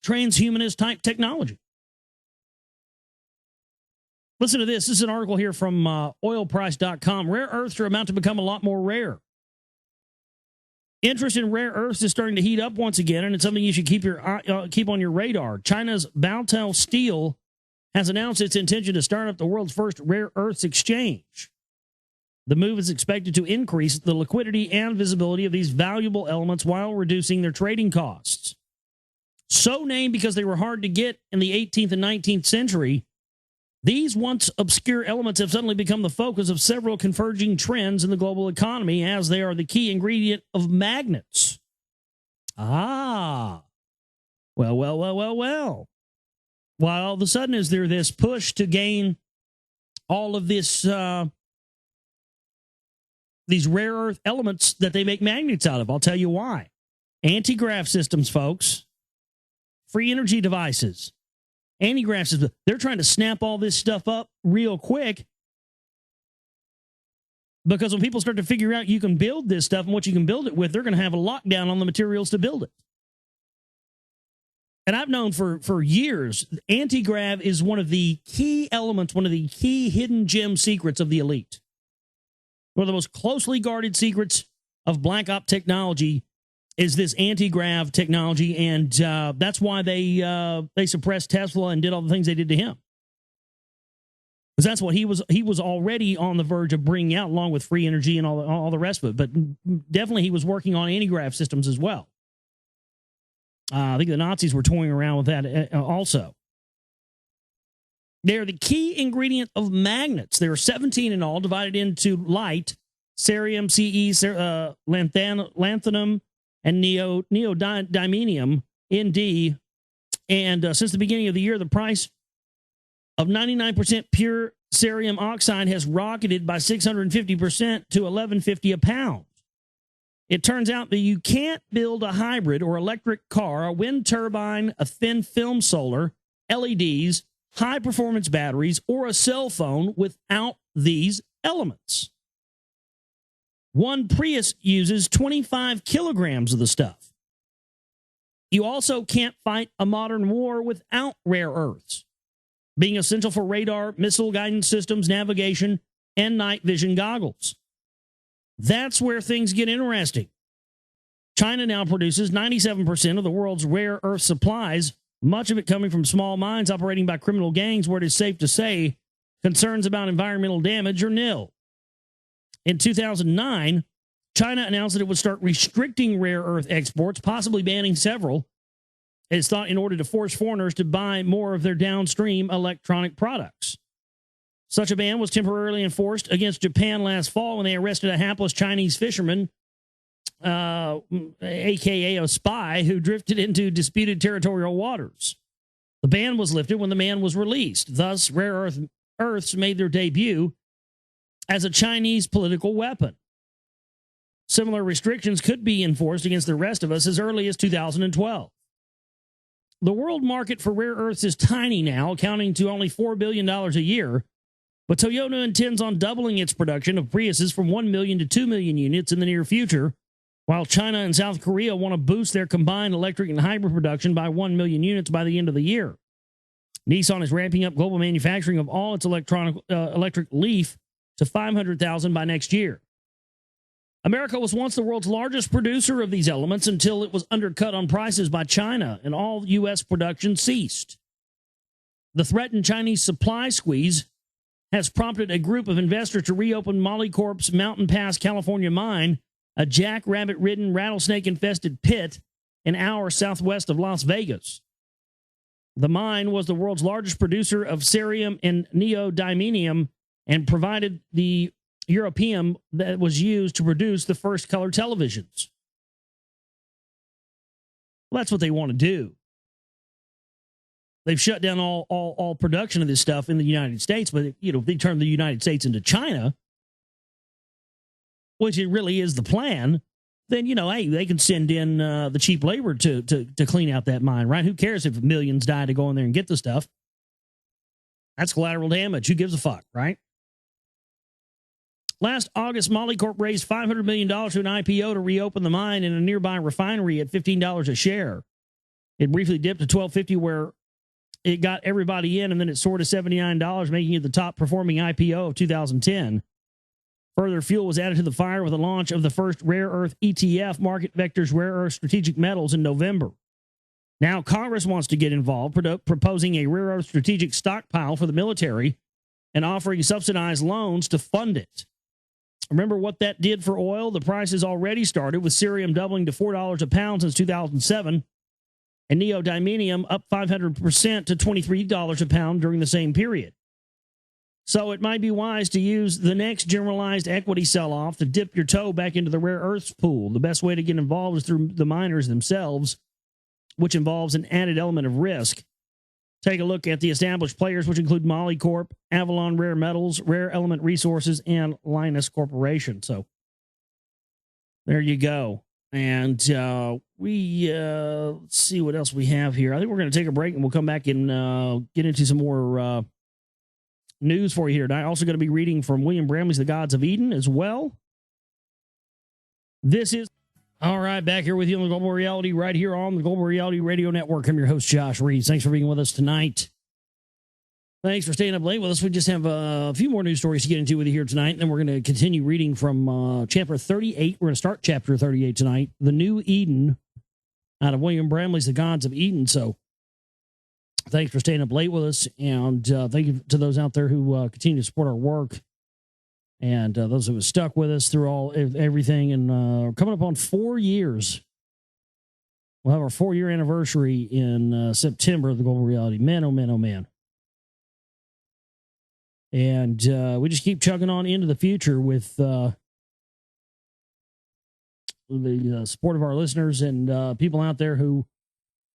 Speaker 2: transhumanist type technology. Listen to this. This is an article here from oilprice.com. Rare earths are about to become a lot more rare. Interest in rare earths is starting to heat up once again, and it's something you should keep on your radar. China's Baotou Steel has announced its intention to start up the world's first rare earths exchange. The move is expected to increase the liquidity and visibility of these valuable elements while reducing their trading costs. So named because they were hard to get in the 18th and 19th century, these once obscure elements have suddenly become the focus of several converging trends in the global economy, as they are the key ingredient of magnets. Well. Why all of a sudden is there this push to gain all of this, these rare earth elements that they make magnets out of? I'll tell you why. Anti-grav systems, folks. Free energy devices. Anti-grav systems. They're trying to snap all this stuff up real quick, because when people start to figure out you can build this stuff and what you can build it with, they're going to have a lockdown on the materials to build it. And I've known for years, anti-grav is one of the key elements, one of the key hidden gem secrets of the elite. One of the most closely guarded secrets of black op technology is this anti-grav technology, and that's why they suppressed Tesla and did all the things they did to him. Because that's what he was already on the verge of bringing out, along with free energy and all the rest of it. But definitely he was working on anti-grav systems as well. I think the Nazis were toying around with that also. They're the key ingredient of magnets. There are 17 in all, divided into light, cerium, Ce, lanthanum, and neodymium, Nd. And since the beginning of the year, the price of 99% pure cerium oxide has rocketed by 650% to $11.50 a pound. It turns out that you can't build a hybrid or electric car, a wind turbine, a thin film solar, LEDs, high-performance batteries, or a cell phone without these elements. One Prius uses 25 kilograms of the stuff. You also can't fight a modern war without rare earths, being essential for radar, missile guidance systems, navigation, and night vision goggles. That's where things get interesting. China now produces 97% of the world's rare earth supplies, much of it coming from small mines operating by criminal gangs where it is safe to say concerns about environmental damage are nil. In 2009, China announced that it would start restricting rare earth exports, possibly banning several. It's thought in order to force foreigners to buy more of their downstream electronic products. Such a ban was temporarily enforced against Japan last fall when they arrested a hapless Chinese fisherman, a.k.a. a spy, who drifted into disputed territorial waters. The ban was lifted when the man was released. Thus, rare earths made their debut as a Chinese political weapon. Similar restrictions could be enforced against the rest of us as early as 2012. The world market for rare earths is tiny now, accounting to only $4 billion a year, but Toyota intends on doubling its production of Priuses from 1 million to 2 million units in the near future, while China and South Korea want to boost their combined electric and hybrid production by 1 million units by the end of the year. Nissan is ramping up global manufacturing of all its electric Leaf to 500,000 by next year. America was once the world's largest producer of these elements until it was undercut on prices by China and all U.S. production ceased. The threatened Chinese supply squeeze has prompted a group of investors to reopen Molycorp's Mountain Pass, California mine, a jackrabbit-ridden, rattlesnake-infested pit an hour southwest of Las Vegas. The mine was the world's largest producer of cerium and neodymium and provided the European that was used to produce the first color televisions. Well, that's what they want to do. They've shut down all production of this stuff in the United States, but if they turn the United States into China, which it really is the plan, then hey, they can send in the cheap labor to clean out that mine, right? Who cares if millions die to go in there and get the stuff? That's collateral damage. Who gives a fuck, right? Last August, Molycorp raised $500 million to an IPO to reopen the mine in a nearby refinery at $15 a share. It briefly dipped to $12.50 where it got everybody in, and then it soared to $79, making it the top-performing IPO of 2010. Further fuel was added to the fire with the launch of the first rare earth ETF, Market Vector's Rare Earth Strategic Metals, in November. Now Congress wants to get involved, proposing a rare earth strategic stockpile for the military and offering subsidized loans to fund it. Remember what that did for oil? The price has already started, with cerium doubling to $4 a pound since 2007, and neodymium up 500% to $23 a pound during the same period. So it might be wise to use the next generalized equity sell-off to dip your toe back into the rare earths pool. The best way to get involved is through the miners themselves, which involves an added element of risk. Take a look at the established players, which include Molycorp, Avalon Rare Metals, Rare Element Resources, and Linus Corporation. So there you go. And let's see what else we have here. I think we're going to take a break, and we'll come back and get into some more news for you here tonight. Also going to be reading from William Bramley's The Gods of Eden as well. This is all right, back here with you on the Global Reality, right here on the Global Reality Radio Network. I'm your host, Josh Reeves. Thanks for being with us tonight. Thanks for staying up late with us. We just have a few more news stories to get into with you here tonight, and then we're going to continue reading from chapter 38. We're going to start chapter 38 tonight, The New Eden, out of William Bramley's The Gods of Eden. So thanks for staying up late with us, and thank you to those out there who continue to support our work, and those who have stuck with us through everything. And we're coming up on 4 years We'll have our 4-year anniversary in September of the Global Reality. Man, oh man, oh man. And we just keep chugging on into the future with the support of our listeners and people out there who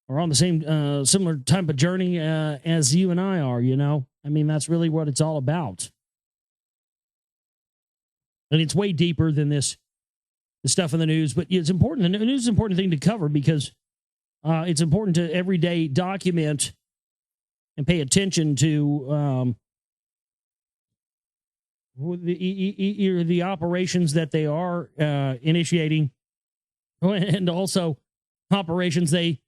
Speaker 2: are on the same similar type of journey as you and I are, you know. I mean, that's really what it's all about. And it's way deeper than the stuff in the news, but it's important. The news is an important thing to cover because it's important to everyday document and pay attention to the operations that they are initiating, and also operations they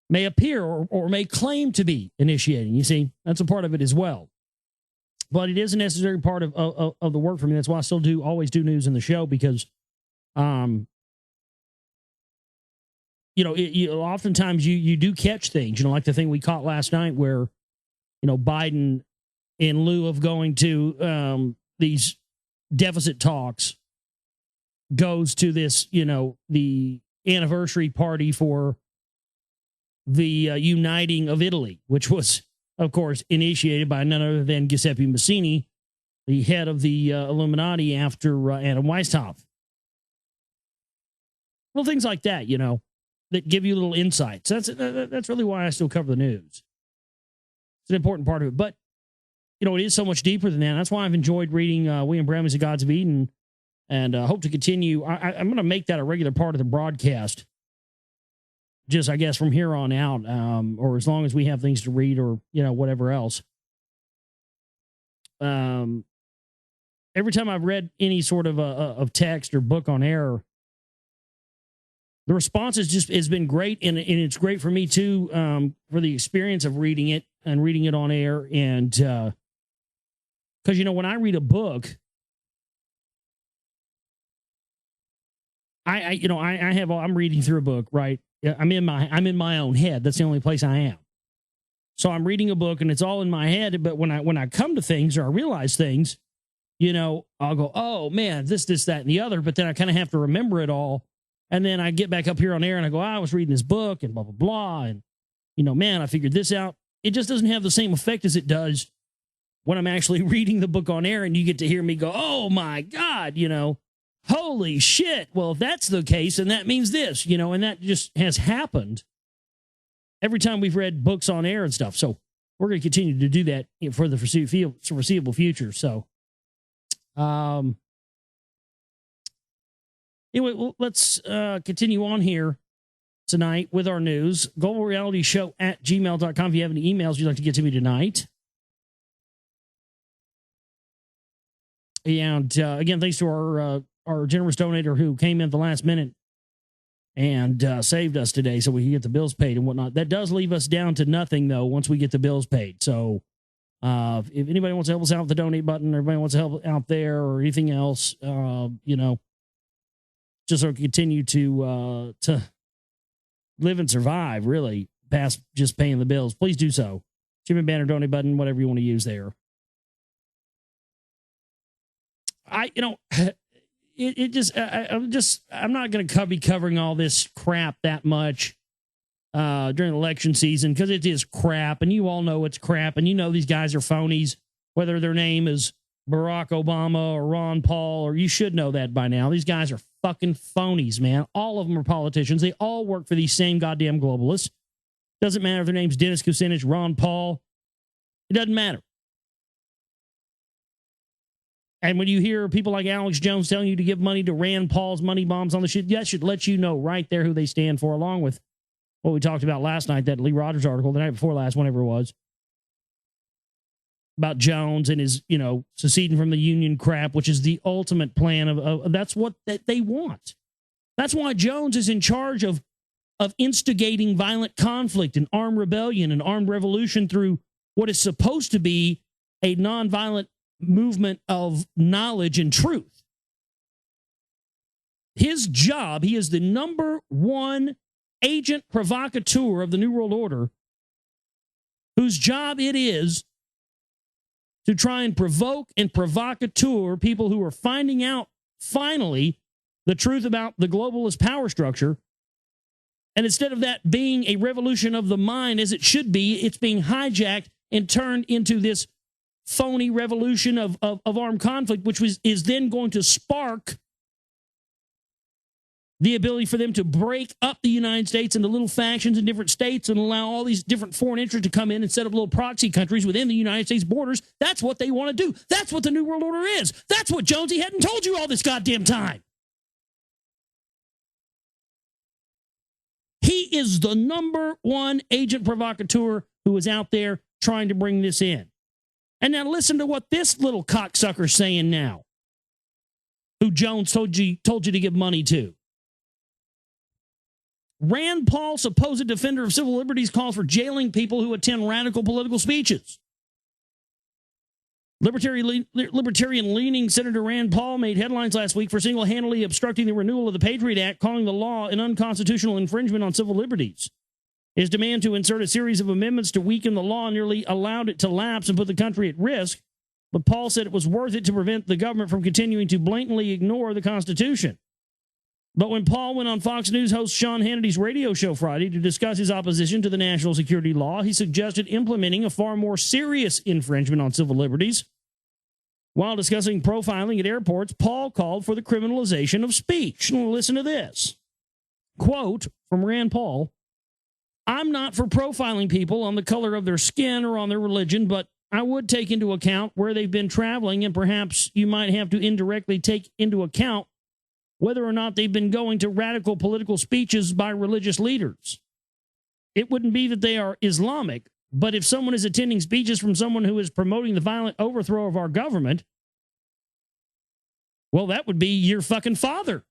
Speaker 2: may appear or may claim to be initiating. You see, that's a part of it as well. But it is a necessary part of the work for me. That's why I still always do news in the show, because oftentimes you do catch things, like the thing we caught last night where, Biden, in lieu of going to these deficit talks, goes to this, the anniversary party for the uniting of Italy, which was, of course, initiated by none other than Giuseppe Mazzini, the head of the Illuminati after Adam Weishaupt. Well, things like that, that give you little insights. That's really why I still cover the news. It's an important part of it. But, it is so much deeper than that. That's why I've enjoyed reading William Bramley's The Gods of Eden, and hope to continue. I'm going to make that a regular part of the broadcast, just, I guess, from here on out, or as long as we have things to read or, whatever else. Every time I've read any sort of text or book on air, the response has been great, and it's great for me too, for the experience of reading it and reading it on air. And because, when I read a book, I'm reading through a book, right? I'm in my own head. That's the only place I am. So I'm reading a book and it's all in my head. But when I come to things, or I realize things, I'll go, oh man, this, that, and the other. But then I kind of have to remember it all. And then I get back up here on air and I go, I was reading this book and blah, blah, blah. And, man, I figured this out. It just doesn't have the same effect as it does when I'm actually reading the book on air and you get to hear me go, oh my God, holy shit. Well, if that's the case, and that means this, and that just has happened every time we've read books on air and stuff. So we're going to continue to do that for the foreseeable future. So, anyway, let's continue on here tonight with our news. GlobalRealityShow@gmail.com. If you have any emails you'd like to get to me tonight. And again, thanks to our generous donator who came in at the last minute and saved us today so we can get the bills paid and whatnot. That does leave us down to nothing, though, once we get the bills paid. So if anybody wants to help us out with the donate button, or everybody wants to help out there or anything else, just so we continue to live and survive, really, past just paying the bills, please do so. Jimmy Banner donate button, whatever you want to use there. I'm not going to be covering all this crap that much during election season, because it is crap, and you all know it's crap, and these guys are phonies, whether their name is Barack Obama or Ron Paul, or you should know that by now. These guys are fucking phonies, man. All of them are politicians. They all work for these same goddamn globalists. Doesn't matter if their name's Dennis Kucinich, Ron Paul. It doesn't matter. And when you hear people like Alex Jones telling you to give money to Rand Paul's money bombs on the shit, that should let you know right there who they stand for, along with what we talked about last night, that Lee Rogers article, the night before last, whenever it was, about Jones and his, seceding from the union crap, which is the ultimate plan of that's what they want. That's why Jones is in charge of instigating violent conflict and armed rebellion and armed revolution through what is supposed to be a nonviolent movement of knowledge and truth. His job, he is the number one agent provocateur of the New World Order, whose job it is to try and provoke and provocateur people who are finding out, finally, the truth about the globalist power structure, And instead of that being a revolution of the mind as it should be, it's being hijacked and turned into this phony revolution of armed conflict, which is then going to spark the ability for them to break up the United States into little factions in different states and allow all these different foreign interests to come in and set up little proxy countries within the United States borders. That's what they want to do. That's what the New World Order is. That's what Jonesy hadn't told you all this goddamn time. He is the number one agent provocateur who is out there trying to bring this in. And now listen to what this little cocksucker's saying now, who Jones told you to give money to. Rand Paul, supposed defender of civil liberties, calls for jailing people who attend radical political speeches. Libertarian-leaning Senator Rand Paul made headlines last week for single-handedly obstructing the renewal of the Patriot Act, calling the law an unconstitutional infringement on civil liberties. His demand to insert a series of amendments to weaken the law nearly allowed it to lapse and put the country at risk, but Paul said it was worth it to prevent the government from continuing to blatantly ignore the Constitution. But when Paul went on Fox News host Sean Hannity's radio show Friday to discuss his opposition to the national security law, he suggested implementing a far more serious infringement on civil liberties. While discussing profiling at airports, Paul called for the criminalization of speech. Listen to this. Quote from Rand Paul, "I'm not for profiling people on the color of their skin or on their religion, but I would take into account where they've been traveling, and perhaps you might have to indirectly take into account whether or not they've been going to radical political speeches by religious leaders. It wouldn't be that they are Islamic, but if someone is attending speeches from someone who is promoting the violent overthrow of our government, well, that would be your fucking father.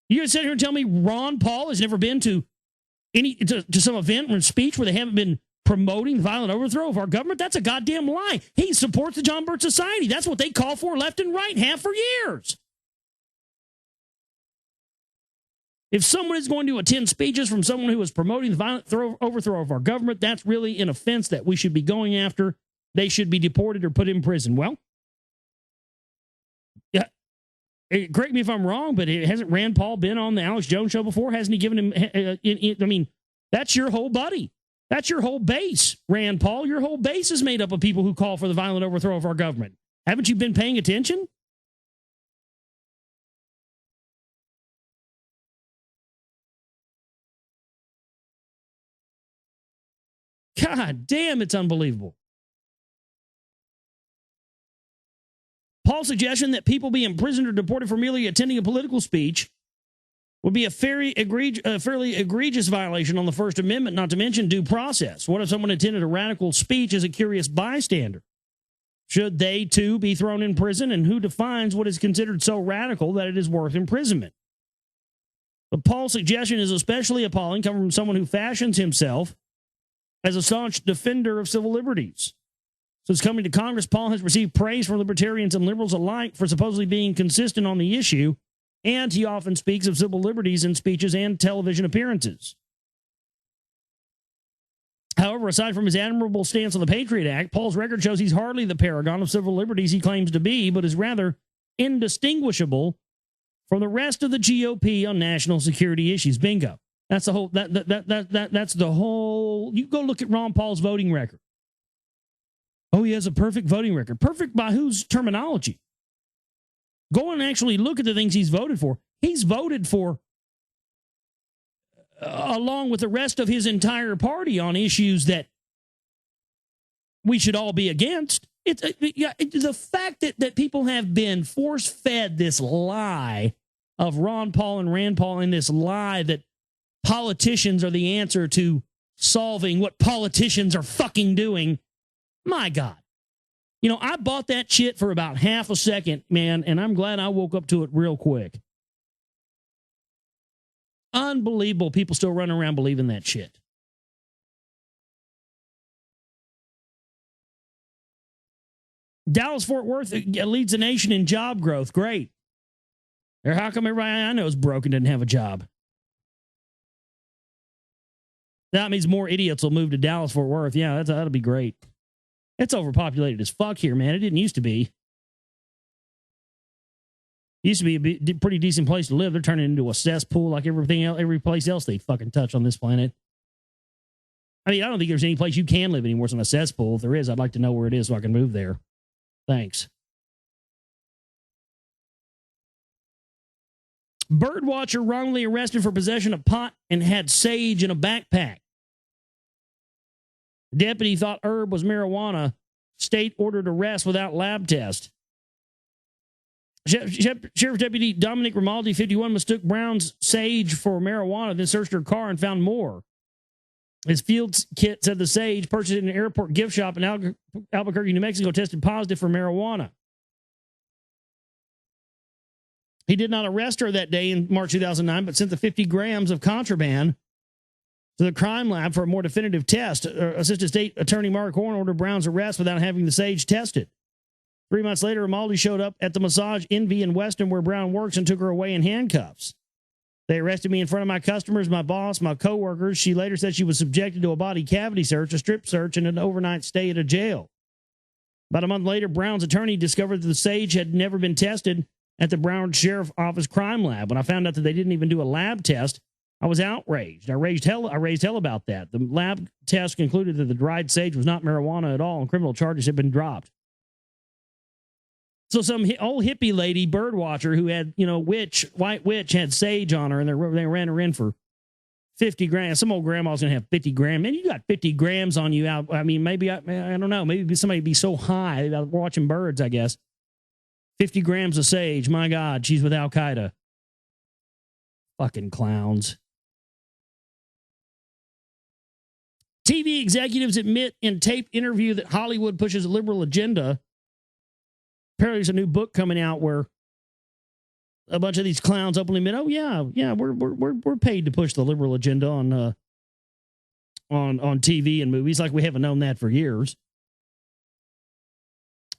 Speaker 2: You gonna sit here and tell me Ron Paul has never been to some event or speech where they haven't been promoting the violent overthrow of our government? That's a goddamn lie. He supports the John Birch Society. That's what they call for left and right, have for years. If someone is going to attend speeches from someone who is promoting the violent overthrow of our government, that's really an offense that we should be going after. They should be deported or put in prison. Well, yeah, correct me if I'm wrong, but hasn't Rand Paul been on the Alex Jones show before? Hasn't he given him, I mean, that's your whole buddy. That's your whole base, Rand Paul. Your whole base is made up of people who call for the violent overthrow of our government. Haven't you been paying attention? God damn, it's unbelievable. Paul's suggestion that people be imprisoned or deported for merely attending a political speech would be a fairly egregious violation on the First Amendment, not to mention due process. What if someone attended a radical speech as a curious bystander? Should they, too, be thrown in prison? And who defines what is considered so radical that it is worth imprisonment? But Paul's suggestion is especially appalling, coming from someone who fashions himself as a staunch defender of civil liberties. Since coming to Congress, Paul has received praise from libertarians and liberals alike for supposedly being consistent on the issue, and he often speaks of civil liberties in speeches and television appearances. However, aside from his admirable stance on the Patriot Act, Paul's record shows he's hardly the paragon of civil liberties he claims to be, but is rather indistinguishable from the rest of the GOP on national security issues. Bingo. That's the whole. That's the whole. You go look at Ron Paul's voting record. Oh, he has a perfect voting record. Perfect by whose terminology? Go and actually look at the things he's voted for. He's voted for, along with the rest of his entire party, on issues that we should all be against. The fact that people have been force-fed this lie of Ron Paul and Rand Paul, and this lie that politicians are the answer to solving what politicians are fucking doing. My God. You know, I bought that shit for about half a second, man, and I'm glad I woke up to it real quick. Unbelievable. People still running around believing that shit. Dallas-Fort Worth leads the nation in job growth. Great. Or how come everybody I know is broke and doesn't have a job? That means more idiots will move to Dallas-Fort Worth. Yeah, that'll be great. It's overpopulated as fuck here, man. It didn't used to be. Used to be a pretty decent place to live. They're turning it into a cesspool like everything else, every place else they fucking touch on this planet. I mean, I don't think there's any place you can live anymore than a cesspool. If there is, I'd like to know where it is so I can move there. Thanks. Birdwatcher wrongly arrested for possession of pot and had sage in a backpack. Deputy thought herb was marijuana. State ordered arrest without lab test. Sheriff Deputy Dominic Grimaldi, 51, mistook Brown's sage for marijuana, then searched her car and found more. His field kit said the sage, purchased in an airport gift shop in Albuquerque, New Mexico, tested positive for marijuana. He did not arrest her that day in March 2009, but sent the 50 grams of contraband to the crime lab for a more definitive test. Assistant State Attorney Mark Horn ordered Brown's arrest without having the sage tested. 3 months later, Grimaldi showed up at the Massage Envy in Weston, where Brown works, and took her away in handcuffs. They arrested me in front of my customers, my boss, my coworkers. She later said she was subjected to a body cavity search, a strip search, and an overnight stay at a jail. About a month later, Brown's attorney discovered that the sage had never been tested at the Broward Sheriff Office crime lab. When I found out that they didn't even do a lab test, I was outraged. I raised hell about that. The lab test concluded that the dried sage was not marijuana at all, and criminal charges had been dropped. So some old hippie lady, birdwatcher, who had, white witch, had sage on her, and they ran her in for 50 grams. Some old grandma's going to have 50 grams. Man, you got 50 grams on you out. I mean, maybe, I don't know, maybe somebody be so high about watching birds, I guess. 50 grams of sage. My God, she's with Al-Qaeda. Fucking clowns. TV executives admit in taped interview that Hollywood pushes a liberal agenda. Apparently there's a new book coming out where a bunch of these clowns openly admit, oh yeah, we're paid to push the liberal agenda on TV and movies, like we haven't known that for years.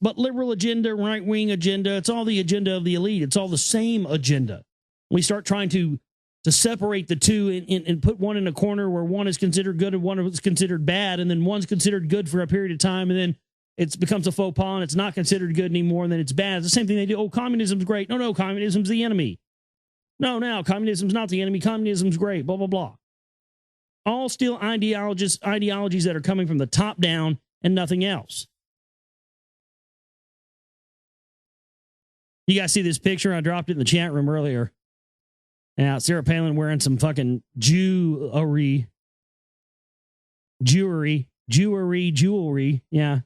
Speaker 2: But liberal agenda, right-wing agenda, it's all the agenda of the elite. It's all the same agenda. We start trying to separate the two and put one in a corner where one is considered good and one is considered bad, and then one's considered good for a period of time, and then it becomes a faux pas and it's not considered good anymore, and then it's bad. It's the same thing they do. Oh, communism's great. No, communism's the enemy. No, communism's not the enemy. Communism's great. Blah, blah, blah. All still ideologies that are coming from the top down and nothing else. You guys see this picture? I dropped it in the chat room earlier. Now, Sarah Palin wearing some fucking jewelry. Yeah.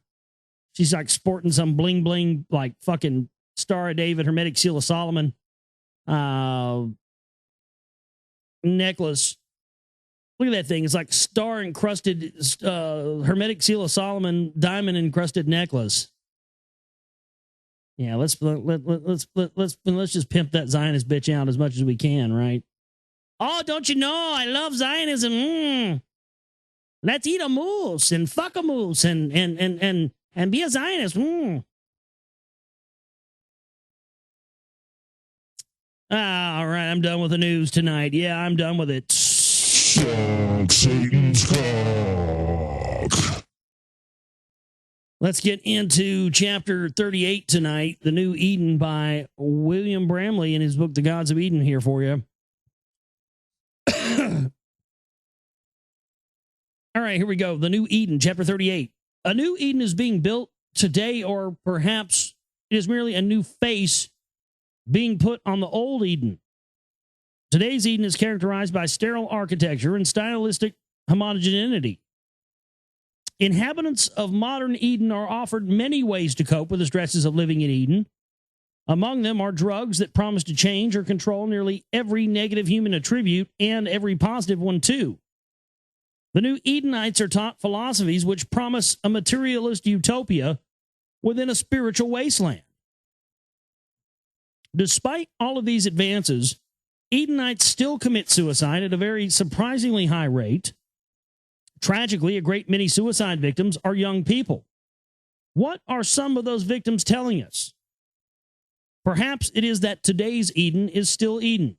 Speaker 2: She's like sporting some bling bling, like fucking Star of David, Hermetic Seal of Solomon necklace. Look at that thing. It's like star encrusted, Hermetic Seal of Solomon diamond encrusted necklace. Yeah, let's just pimp that Zionist bitch out as much as we can, right? Oh, don't you know? I love Zionism. Let's eat a moose and fuck a moose and be a Zionist. All right, I'm done with the news tonight. Yeah, I'm done with it.
Speaker 1: Suck Satan's cock.
Speaker 2: Let's get into chapter 38 tonight, The New Eden by William Bramley in his book, The Gods of Eden, here for you. All right, here we go. The New Eden, chapter 38. A new Eden is being built today, or perhaps it is merely a new face being put on the old Eden. Today's Eden is characterized by sterile architecture and stylistic homogeneity. Inhabitants of modern Eden are offered many ways to cope with the stresses of living in Eden. Among them are drugs that promise to change or control nearly every negative human attribute and every positive one, too. The new Edenites are taught philosophies which promise a materialist utopia within a spiritual wasteland. Despite all of these advances, Edenites still commit suicide at a very surprisingly high rate. Tragically, a great many suicide victims are young people. What are some of those victims telling us? Perhaps it is that today's Eden is still Eden,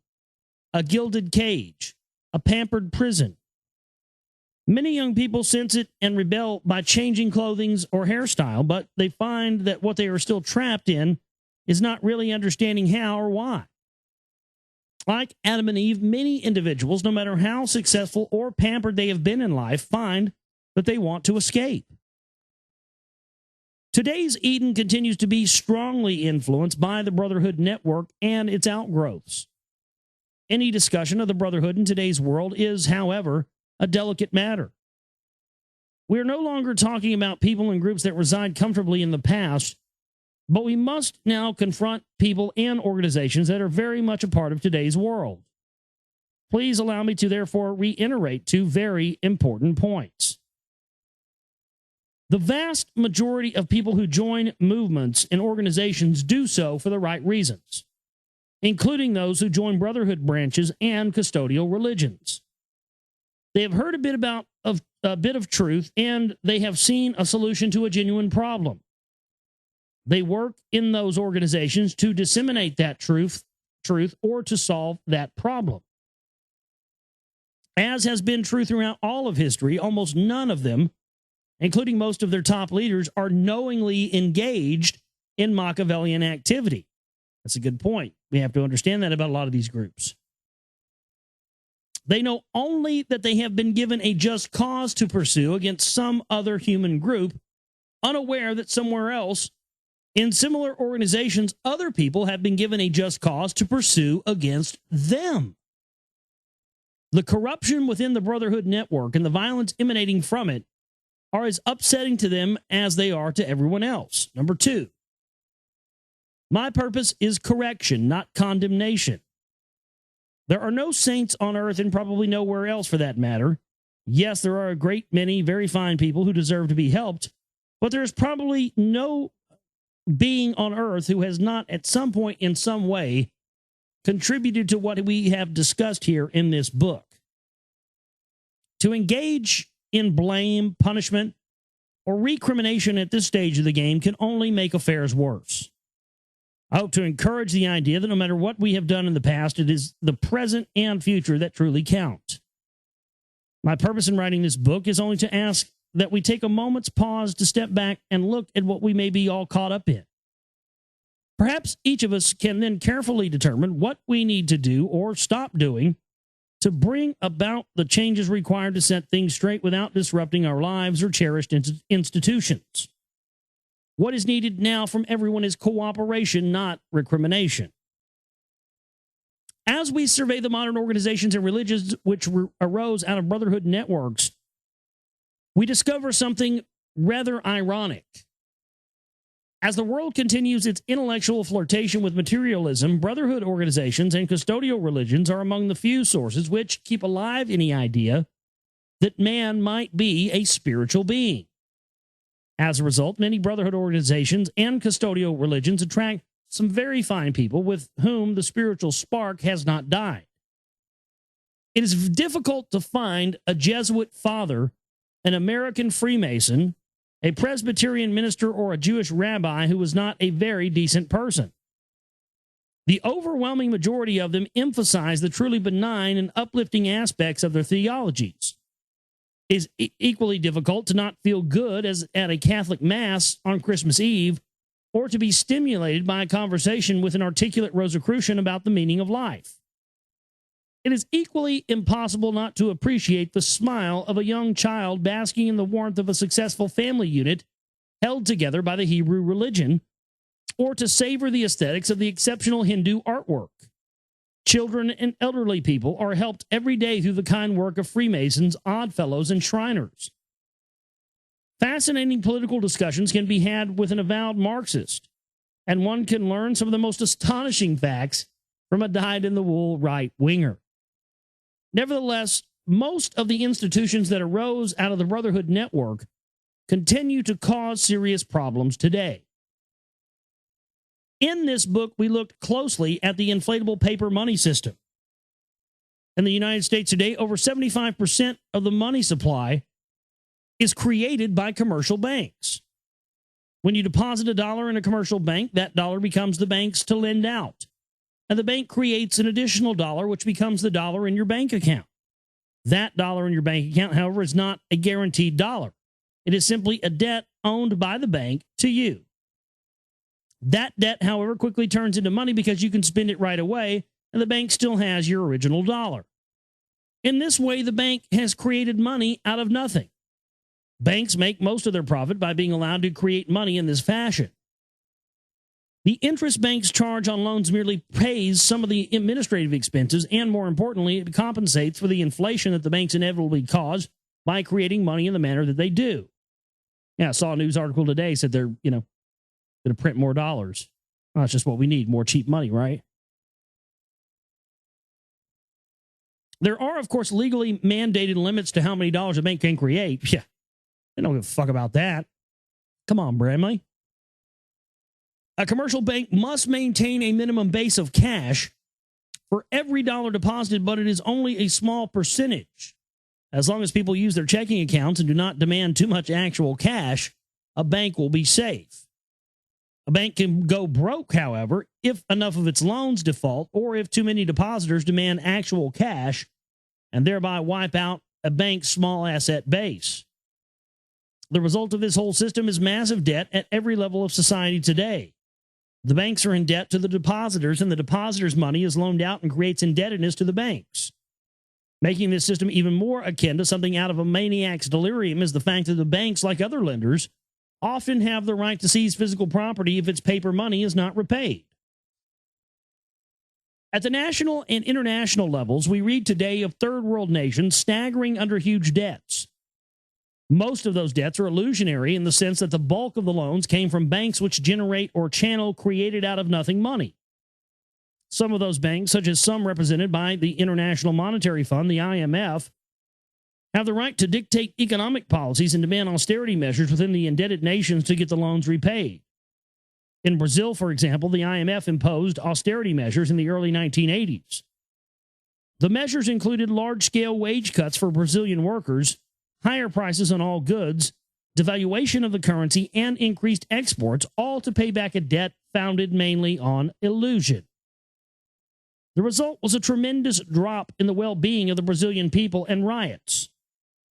Speaker 2: a gilded cage, a pampered prison. Many young people sense it and rebel by changing clothing or hairstyle, but they find that what they are still trapped in is not really understanding how or why. Like Adam and Eve, many individuals, no matter how successful or pampered they have been in life, find that they want to escape. Today's Eden continues to be strongly influenced by the Brotherhood Network and its outgrowths. Any discussion of the Brotherhood in today's world is, however, a delicate matter. We are no longer talking about people and groups that reside comfortably in the past, but we must now confront people and organizations that are very much a part of today's world. Please allow me to therefore reiterate two very important points. The vast majority of people who join movements and organizations do so for the right reasons, including those who join Brotherhood branches and custodial religions. They have heard a bit of truth, and they have seen a solution to a genuine problem. They work in those organizations to disseminate that truth or to solve that problem. As has been true throughout all of history, almost none of them, including most of their top leaders, are knowingly engaged in Machiavellian activity. That's a good point. We have to understand that about a lot of these groups. They know only that they have been given a just cause to pursue against some other human group, unaware that somewhere else in similar organizations, other people have been given a just cause to pursue against them. The corruption within the Brotherhood Network and the violence emanating from it are as upsetting to them as they are to everyone else. Number two, my purpose is correction, not condemnation. There are no saints on earth and probably nowhere else for that matter. Yes, there are a great many very fine people who deserve to be helped, but there is probably no being on earth who has not at some point in some way contributed to what we have discussed here in this book. To engage in blame, punishment, or recrimination at this stage of the game can only make affairs worse. I hope to encourage the idea that no matter what we have done in the past, it is the present and future that truly count. My purpose in writing this book is only to ask that we take a moment's pause to step back and look at what we may be all caught up in. Perhaps each of us can then carefully determine what we need to do or stop doing to bring about the changes required to set things straight without disrupting our lives or cherished institutions. What is needed now from everyone is cooperation, not recrimination. As we survey the modern organizations and religions which arose out of Brotherhood networks, we discover something rather ironic. As the world continues its intellectual flirtation with materialism, Brotherhood organizations and custodial religions are among the few sources which keep alive any idea that man might be a spiritual being. As a result, many Brotherhood organizations and custodial religions attract some very fine people with whom the spiritual spark has not died. It is difficult to find a Jesuit father, an American Freemason, a Presbyterian minister, or a Jewish rabbi who was not a very decent person. The overwhelming majority of them emphasize the truly benign and uplifting aspects of their theologies. It is equally difficult to not feel good as at a Catholic Mass on Christmas Eve, or to be stimulated by a conversation with an articulate Rosicrucian about the meaning of life. It is equally impossible not to appreciate the smile of a young child basking in the warmth of a successful family unit held together by the Hebrew religion, or to savor the aesthetics of the exceptional Hindu artwork. Children and elderly people are helped every day through the kind work of Freemasons, Oddfellows, and Shriners. Fascinating political discussions can be had with an avowed Marxist, and one can learn some of the most astonishing facts from a dyed-in-the-wool right-winger. Nevertheless, most of the institutions that arose out of the Brotherhood network continue to cause serious problems today. In this book, we looked closely at the inflatable paper money system. In the United States today, over 75% of the money supply is created by commercial banks. When you deposit $1 in a commercial bank, that dollar becomes the bank's to lend out. And the bank creates an additional dollar, which becomes the dollar in your bank account. That dollar in your bank account, however, is not a guaranteed dollar. It is simply a debt owned by the bank to you. That debt, however, quickly turns into money because you can spend it right away, and the bank still has your original dollar. In this way, the bank has created money out of nothing. Banks make most of their profit by being allowed to create money in this fashion. The interest banks charge on loans merely pays some of the administrative expenses, and more importantly, it compensates for the inflation that the banks inevitably cause by creating money in the manner that they do. Yeah, I saw a news article today said they're, going to print more dollars. Well, that's just what we need, more cheap money, right? There are, of course, legally mandated limits to how many dollars a bank can create. Yeah, they don't give a fuck about that. Come on, Bramley. A commercial bank must maintain a minimum base of cash for every dollar deposited, but it is only a small percentage. As long as people use their checking accounts and do not demand too much actual cash, a bank will be safe. A bank can go broke, however, if enough of its loans default or if too many depositors demand actual cash and thereby wipe out a bank's small asset base. The result of this whole system is massive debt at every level of society today. The banks are in debt to the depositors, and the depositors' money is loaned out and creates indebtedness to the banks. Making this system even more akin to something out of a maniac's delirium is the fact that the banks, like other lenders, often have the right to seize physical property if its paper money is not repaid. At the national and international levels, we read today of third world nations staggering under huge debts. Most of those debts are illusionary in the sense that the bulk of the loans came from banks which generate or channel created out of nothing money. Some of those banks, such as some represented by the International Monetary Fund, the IMF, have the right to dictate economic policies and demand austerity measures within the indebted nations to get the loans repaid. In Brazil, for example, the IMF imposed austerity measures in the early 1980s. The measures included large-scale wage cuts for Brazilian workers, higher prices on all goods, devaluation of the currency, and increased exports, all to pay back a debt founded mainly on illusion. The result was a tremendous drop in the well-being of the Brazilian people and riots.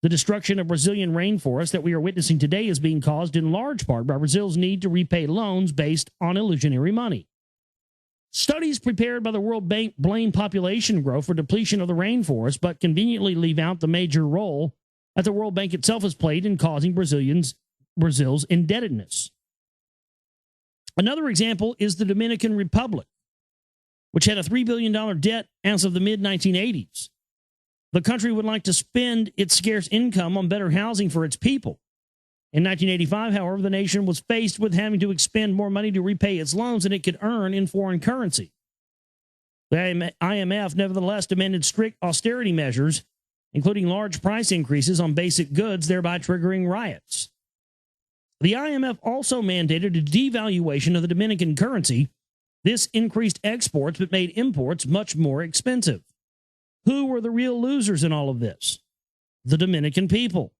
Speaker 2: The destruction of Brazilian rainforests that we are witnessing today is being caused in large part by Brazil's need to repay loans based on illusionary money. Studies prepared by the World Bank blame population growth for depletion of the rainforest, but conveniently leave out the major role that the World Bank itself has played in causing Brazil's indebtedness. Another example is the Dominican Republic, which had a $3 billion debt as of the mid-1980s. The country would like to spend its scarce income on better housing for its people. In 1985, however, the nation was faced with having to expend more money to repay its loans than it could earn in foreign currency. The IMF nevertheless demanded strict austerity measures, including large price increases on basic goods, thereby triggering riots. The IMF also mandated a devaluation of the Dominican currency. This increased exports but made imports much more expensive. Who were the real losers in all of this? The Dominican people.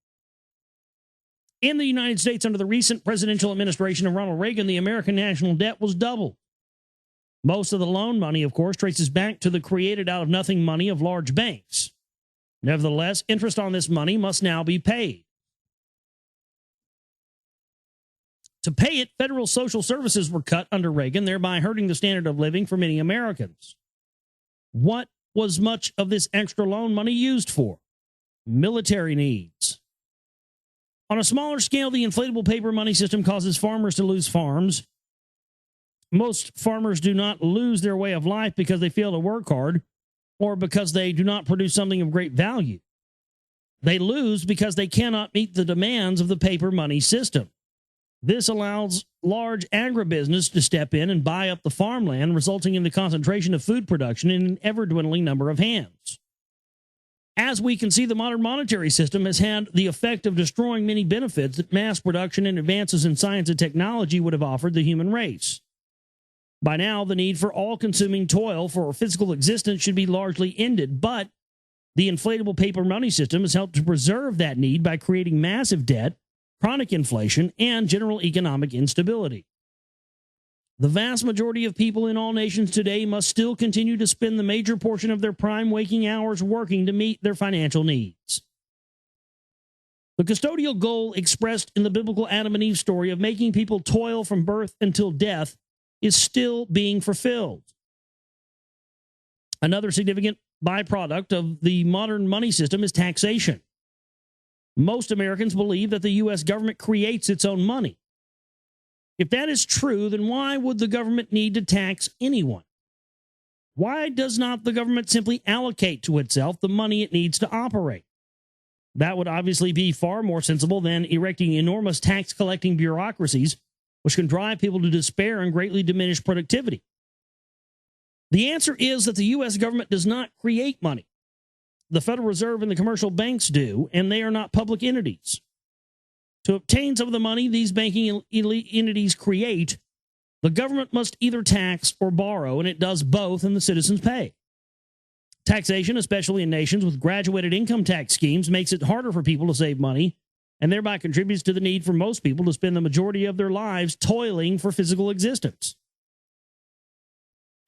Speaker 2: In the United States, under the recent presidential administration of Ronald Reagan, the American national debt was doubled. Most of the loan money, of course, traces back to the created out of nothing money of large banks. Nevertheless, interest on this money must now be paid. To pay it, federal social services were cut under Reagan, thereby hurting the standard of living for many Americans. What was much of this extra loan money used for? Military needs. On a smaller scale, the inflatable paper money system causes farmers to lose farms. Most farmers do not lose their way of life because they fail to work hard or because they do not produce something of great value. They lose because they cannot meet the demands of the paper money system. This allows large agribusiness to step in and buy up the farmland, resulting in the concentration of food production in an ever-dwindling number of hands. As we can see, the modern monetary system has had the effect of destroying many benefits that mass production and advances in science and technology would have offered the human race. By now, the need for all-consuming toil for physical existence should be largely ended, but the inflatable paper money system has helped to preserve that need by creating massive debt, chronic inflation, and general economic instability. The vast majority of people in all nations today must still continue to spend the major portion of their prime waking hours working to meet their financial needs. The custodial goal expressed in the biblical Adam and Eve story of making people toil from birth until death is still being fulfilled. Another significant byproduct of the modern money system is taxation. Most Americans believe that the U.S. government creates its own money. If that is true, then why would the government need to tax anyone? Why does not the government simply allocate to itself the money it needs to operate? That would obviously be far more sensible than erecting enormous tax-collecting bureaucracies, which can drive people to despair and greatly diminish productivity. The answer is that the U.S. government does not create money. The Federal Reserve and the commercial banks do, and they are not public entities. To obtain some of the money these banking entities create, the government must either tax or borrow, and it does both, and the citizens pay. Taxation, especially in nations with graduated income tax schemes, makes it harder for people to save money and thereby contributes to the need for most people to spend the majority of their lives toiling for physical existence.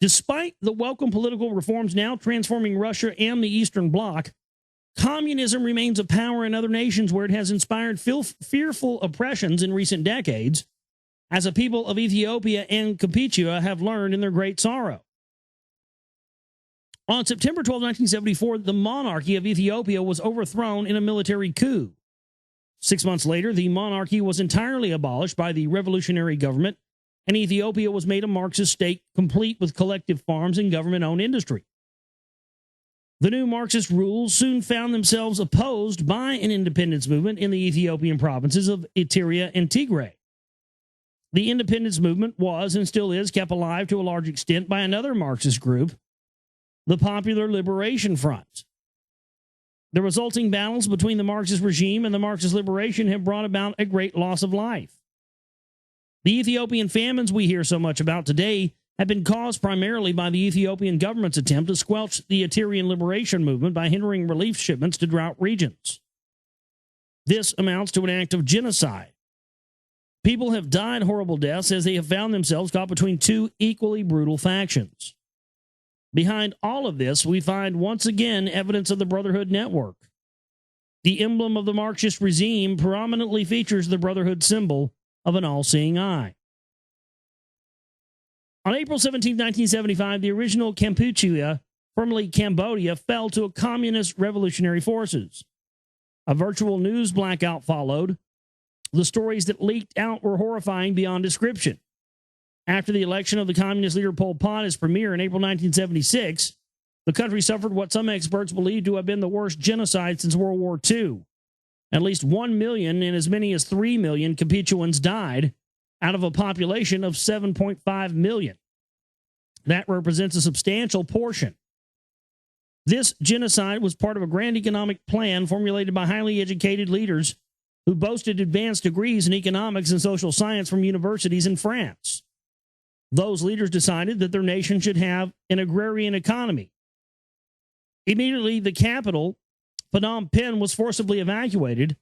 Speaker 2: Despite the welcome political reforms now transforming Russia and the Eastern Bloc, communism remains a power in other nations where it has inspired fearful oppressions in recent decades, as the people of Ethiopia and Kampuchea have learned in their great sorrow. On September 12, 1974, the monarchy of Ethiopia was overthrown in a military coup. 6 months later, the monarchy was entirely abolished by the revolutionary government, and Ethiopia was made a Marxist state complete with collective farms and government-owned industry. The new Marxist rules soon found themselves opposed by an independence movement in the Ethiopian provinces of Eritrea and Tigray. The independence movement was and still is kept alive to a large extent by another Marxist group, the Popular Liberation Front. The resulting battles between the Marxist regime and the Marxist liberation have brought about a great loss of life. The Ethiopian famines we hear so much about today have been caused primarily by the Ethiopian government's attempt to squelch the Eritrean liberation movement by hindering relief shipments to drought regions. This amounts to an act of genocide. People have died horrible deaths as they have found themselves caught between two equally brutal factions. Behind all of this, we find once again evidence of the Brotherhood Network. The emblem of the Marxist regime prominently features the Brotherhood symbol of an all-seeing eye. On April 17, 1975, the original Kampuchea, formerly Cambodia, fell to communist revolutionary forces. A virtual news blackout followed. The stories that leaked out were horrifying beyond description. After the election of the communist leader Pol Pot as premier in April 1976, the country suffered what some experts believe to have been the worst genocide since World War II. At least 1 million and as many as 3 million Kampucheans died out of a population of 7.5 million. That represents a substantial portion. This genocide was part of a grand economic plan formulated by highly educated leaders who boasted advanced degrees in economics and social science from universities in France. Those leaders decided that their nation should have an agrarian economy. Immediately, the capital, Phnom Penh, was forcibly evacuated,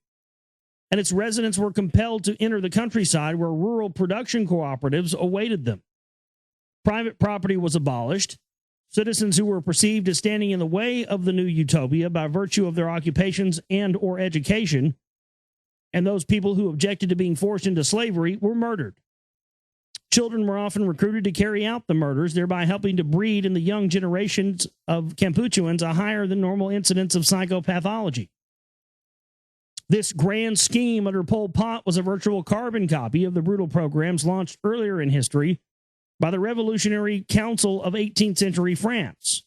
Speaker 2: and its residents were compelled to enter the countryside where rural production cooperatives awaited them. Private property was abolished. Citizens who were perceived as standing in the way of the new utopia by virtue of their occupations and or education, and those people who objected to being forced into slavery, were murdered. Children were often recruited to carry out the murders, thereby helping to breed in the young generations of Kampucheans a higher than normal incidence of psychopathology. This grand scheme under Pol Pot was a virtual carbon copy of the brutal programs launched earlier in history by the Revolutionary Council of 18th century France,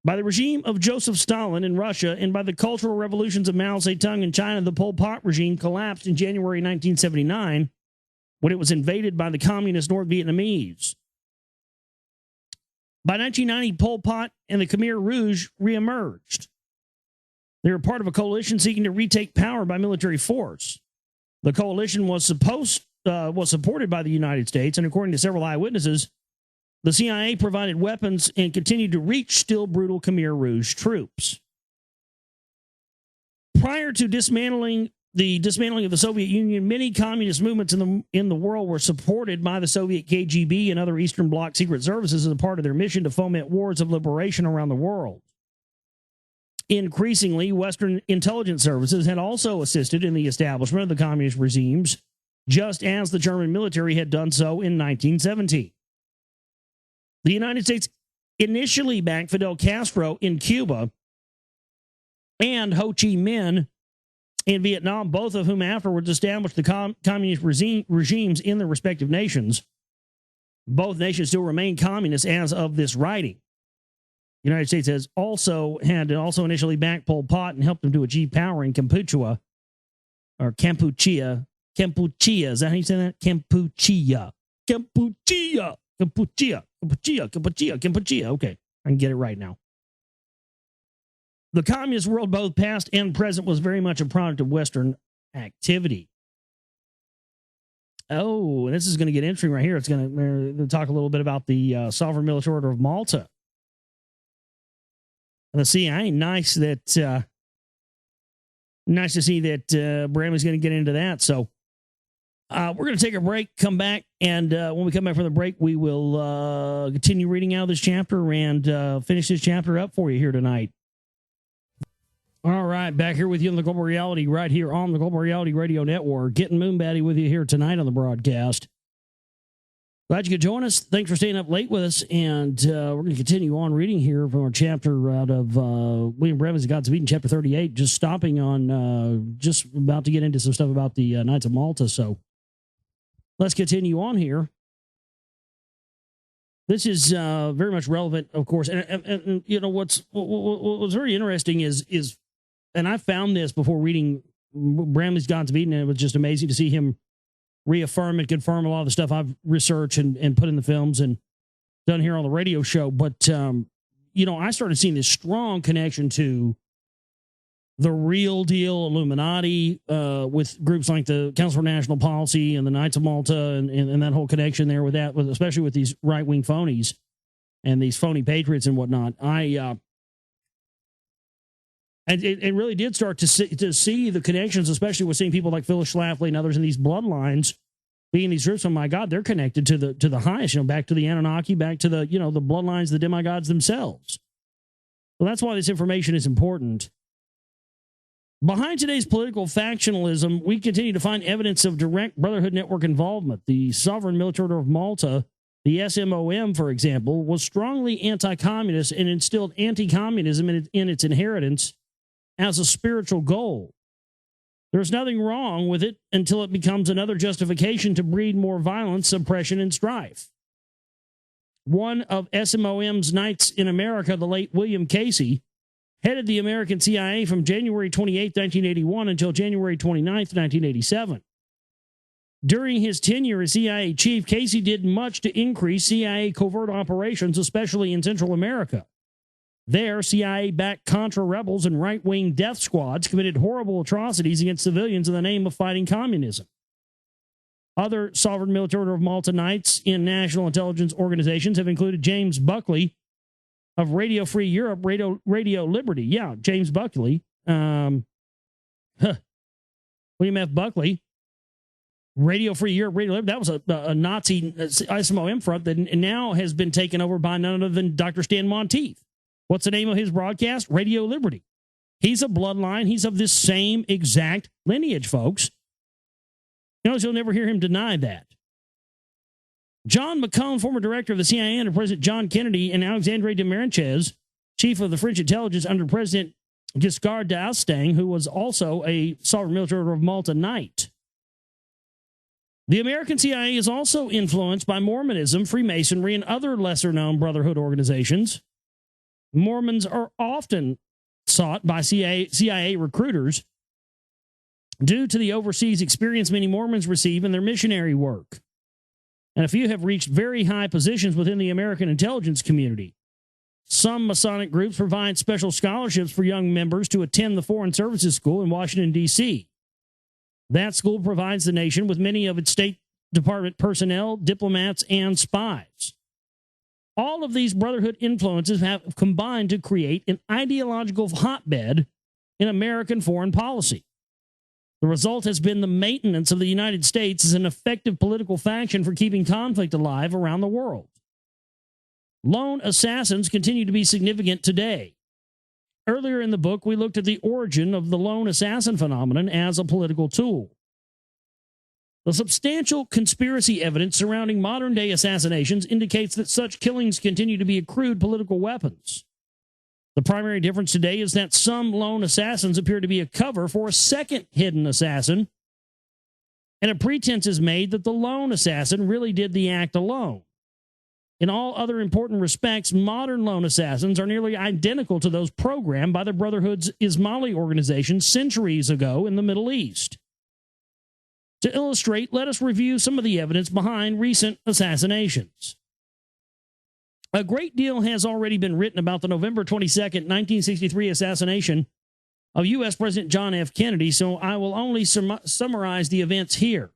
Speaker 2: by the regime of Joseph Stalin in Russia, and by the cultural revolutions of Mao Zedong in China. The Pol Pot regime collapsed in January 1979 when it was invaded by the communist North Vietnamese. By 1990, Pol Pot and the Khmer Rouge reemerged. They were part of a coalition seeking to retake power by military force. The coalition was supported by the United States, and according to several eyewitnesses, the CIA provided weapons and continued to reach still brutal Khmer Rouge troops. Prior to the dismantling of the Soviet Union, many communist movements in the world were supported by the Soviet KGB and other Eastern Bloc secret services as a part of their mission to foment wars of liberation around the world. Increasingly, Western intelligence services had also assisted in the establishment of the communist regimes just as the German military had done so in 1917. The United States initially backed Fidel Castro in Cuba and Ho Chi Minh in Vietnam, both of whom afterwards established the communist regimes in their respective nations. Both nations still remain communist as of this writing. The United States has also initially backed Pol Pot and helped him to achieve power in Kampuchea, or Kampuchea. Kampuchea, is that how you say that? Kampuchea. Kampuchea. Kampuchea. Kampuchea. Kampuchea. Kampuchea. Okay, I can get it right now. The communist world, both past and present, was very much a product of Western activity. Oh, this is going to get interesting right here. It's going to talk a little bit about the Sovereign Military Order of Malta. The CIA, nice to see that Bramley's going to get into that. So we're going to take a break, come back, and when we come back from the break, we will continue reading out this chapter and finish this chapter up for you here tonight. All right, back here with you on the Global Reality, right here on the Global Reality Radio Network. Getting Moonbatty with you here tonight on the broadcast. Glad you could join us. Thanks for staying up late with us, and we're going to continue on reading here from our chapter out of William Bramley's Gods of Eden, chapter 38, just stopping on, just about to get into some stuff about the Knights of Malta, so let's continue on here. This is very much relevant, of course, and you know, what's very interesting is and I found this before reading Bramley's Gods of Eden, and it was just amazing to see him reaffirm and confirm a lot of the stuff I've researched and put in the films and done here on the radio show. But, you know, I started seeing this strong connection to the real deal Illuminati with groups like the Council for National Policy and the Knights of Malta and that whole connection there with that, especially with these right-wing phonies and these phony patriots and whatnot. And it really did start to see the connections, especially with seeing people like Phyllis Schlafly and others in these bloodlines being these groups. Oh my God, they're connected to the highest, you know, back to the Anunnaki, back to the, you know, the bloodlines, the demigods themselves. Well, that's why this information is important. Behind today's political factionalism, we continue to find evidence of direct Brotherhood Network involvement. The Sovereign Military Order of Malta, the SMOM, for example, was strongly anti-communist and instilled anti-communism in its inheritance as a spiritual goal. There's nothing wrong with it until it becomes another justification to breed more violence, suppression, and strife. One of SMOM's knights in America, the late William Casey, headed the American CIA from January 28, 1981 until January 29, 1987. During his tenure as CIA chief, Casey did much to increase CIA covert operations, especially in Central America. There, CIA-backed Contra rebels and right-wing death squads committed horrible atrocities against civilians in the name of fighting communism. Other Sovereign Military Order of Malta Knights in national intelligence organizations have included James Buckley of Radio Free Europe, Radio Liberty. Yeah, James Buckley. William F. Buckley. Radio Free Europe, Radio Liberty. That was a Nazi SMOM front that now has been taken over by none other than Dr. Stan Monteith. What's the name of his broadcast? Radio Liberty. He's a bloodline. He's of this same exact lineage, folks. You'll never hear him deny that. John McCone, former director of the CIA under President John Kennedy, and Alexandre de Marinchez, chief of the French intelligence under President Giscard d'Estaing, who was also a Sovereign Military Order of Malta Knight. The American CIA is also influenced by Mormonism, Freemasonry, and other lesser-known Brotherhood organizations. Mormons are often sought by CIA recruiters due to the overseas experience many Mormons receive in their missionary work. And a few have reached very high positions within the American intelligence community. Some Masonic groups provide special scholarships for young members to attend the Foreign Services School in Washington, D.C. That school provides the nation with many of its State Department personnel, diplomats, and spies. All of these Brotherhood influences have combined to create an ideological hotbed in American foreign policy. The result has been the maintenance of the United States as an effective political faction for keeping conflict alive around the world. Lone assassins continue to be significant today. Earlier in the book, we looked at the origin of the lone assassin phenomenon as a political tool. The substantial conspiracy evidence surrounding modern-day assassinations indicates that such killings continue to be accrued political weapons. The primary difference today is that some lone assassins appear to be a cover for a second hidden assassin, and a pretense is made that the lone assassin really did the act alone. In all other important respects, modern lone assassins are nearly identical to those programmed by the Brotherhood's Ismaili organization centuries ago in the Middle East. To illustrate, let us review some of the evidence behind recent assassinations. A great deal has already been written about the November 22nd, 1963 assassination of U.S. President John F. Kennedy, so I will only summarize the events here.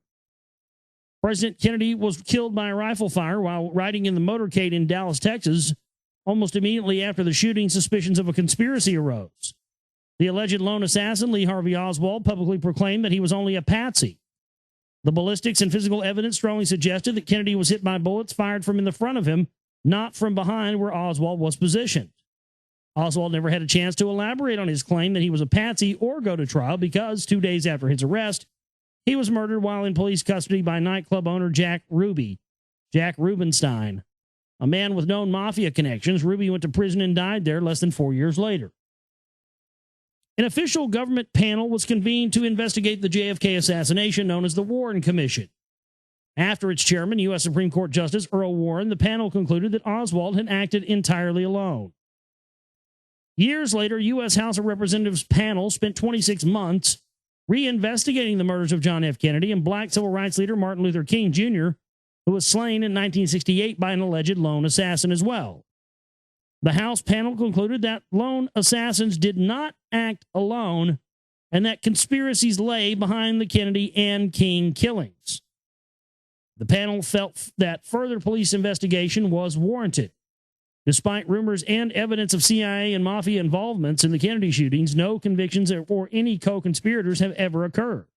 Speaker 2: President Kennedy was killed by a rifle fire while riding in the motorcade in Dallas, Texas. Almost immediately after the shooting, suspicions of a conspiracy arose. The alleged lone assassin, Lee Harvey Oswald, publicly proclaimed that he was only a patsy. The ballistics and physical evidence strongly suggested that Kennedy was hit by bullets fired from in the front of him, not from behind where Oswald was positioned. Oswald never had a chance to elaborate on his claim that he was a patsy or go to trial because 2 days after his arrest, he was murdered while in police custody by nightclub owner Jack Rubenstein, a man with known mafia connections. Ruby went to prison and died there less than 4 years later. An official government panel was convened to investigate the JFK assassination known as the Warren Commission. After its chairman, U.S. Supreme Court Justice Earl Warren, the panel concluded that Oswald had acted entirely alone. Years later, U.S. House of Representatives panel spent 26 months reinvestigating the murders of John F. Kennedy and black civil rights leader Martin Luther King Jr., who was slain in 1968 by an alleged lone assassin as well. The House panel concluded that lone assassins did not act alone and that conspiracies lay behind the Kennedy and King killings. The panel felt that further police investigation was warranted. Despite rumors and evidence of CIA and mafia involvements in the Kennedy shootings, no convictions or any co-conspirators have ever occurred.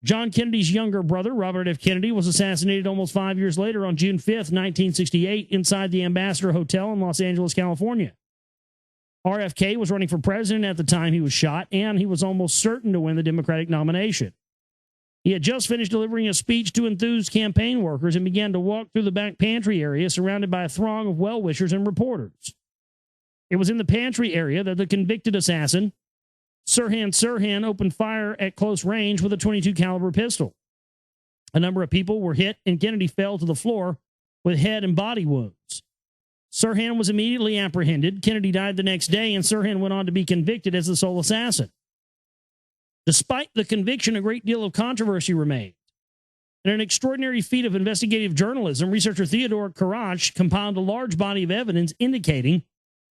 Speaker 2: John Kennedy's younger brother, Robert F. Kennedy, was assassinated almost 5 years later on June 5th, 1968, inside the Ambassador Hotel in Los Angeles, California. RFK was running for president at the time he was shot, and he was almost certain to win the Democratic nomination. He had just finished delivering a speech to enthused campaign workers and began to walk through the back pantry area surrounded by a throng of well-wishers and reporters. It was in the pantry area that the convicted assassin, Sirhan, opened fire at close range with a .22 caliber pistol. A number of people were hit, and Kennedy fell to the floor with head and body wounds. Sirhan was immediately apprehended. Kennedy died the next day, and Sirhan went on to be convicted as the sole assassin. Despite the conviction, a great deal of controversy remained. In an extraordinary feat of investigative journalism, researcher Theodore Karach compiled a large body of evidence indicating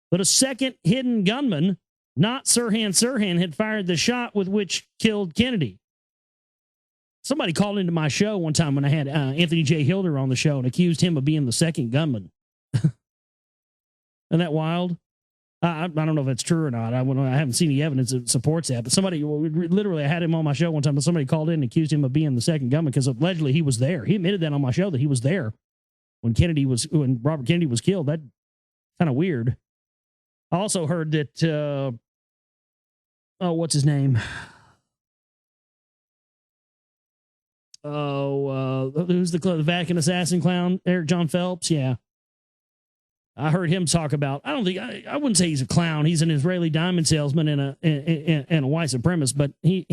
Speaker 2: that a second hidden gunman, not Sirhan, had fired the shot with which killed Kennedy. Somebody called into my show one time when I had Anthony J. Hilder on the show and accused him of being the second gunman. Isn't that wild? I don't know if that's true or not. I haven't seen any evidence that supports that. But somebody, literally, I had him on my show one time, but somebody called in and accused him of being the second gunman because allegedly he was there. He admitted that on my show that he was there when Robert Kennedy was killed. That kind of weird. I also heard that, what's his name? Who's the Vatican assassin clown? Eric John Phelps? Yeah. I heard him talk about, I wouldn't say he's a clown. He's an Israeli diamond salesman and a white supremacist, but he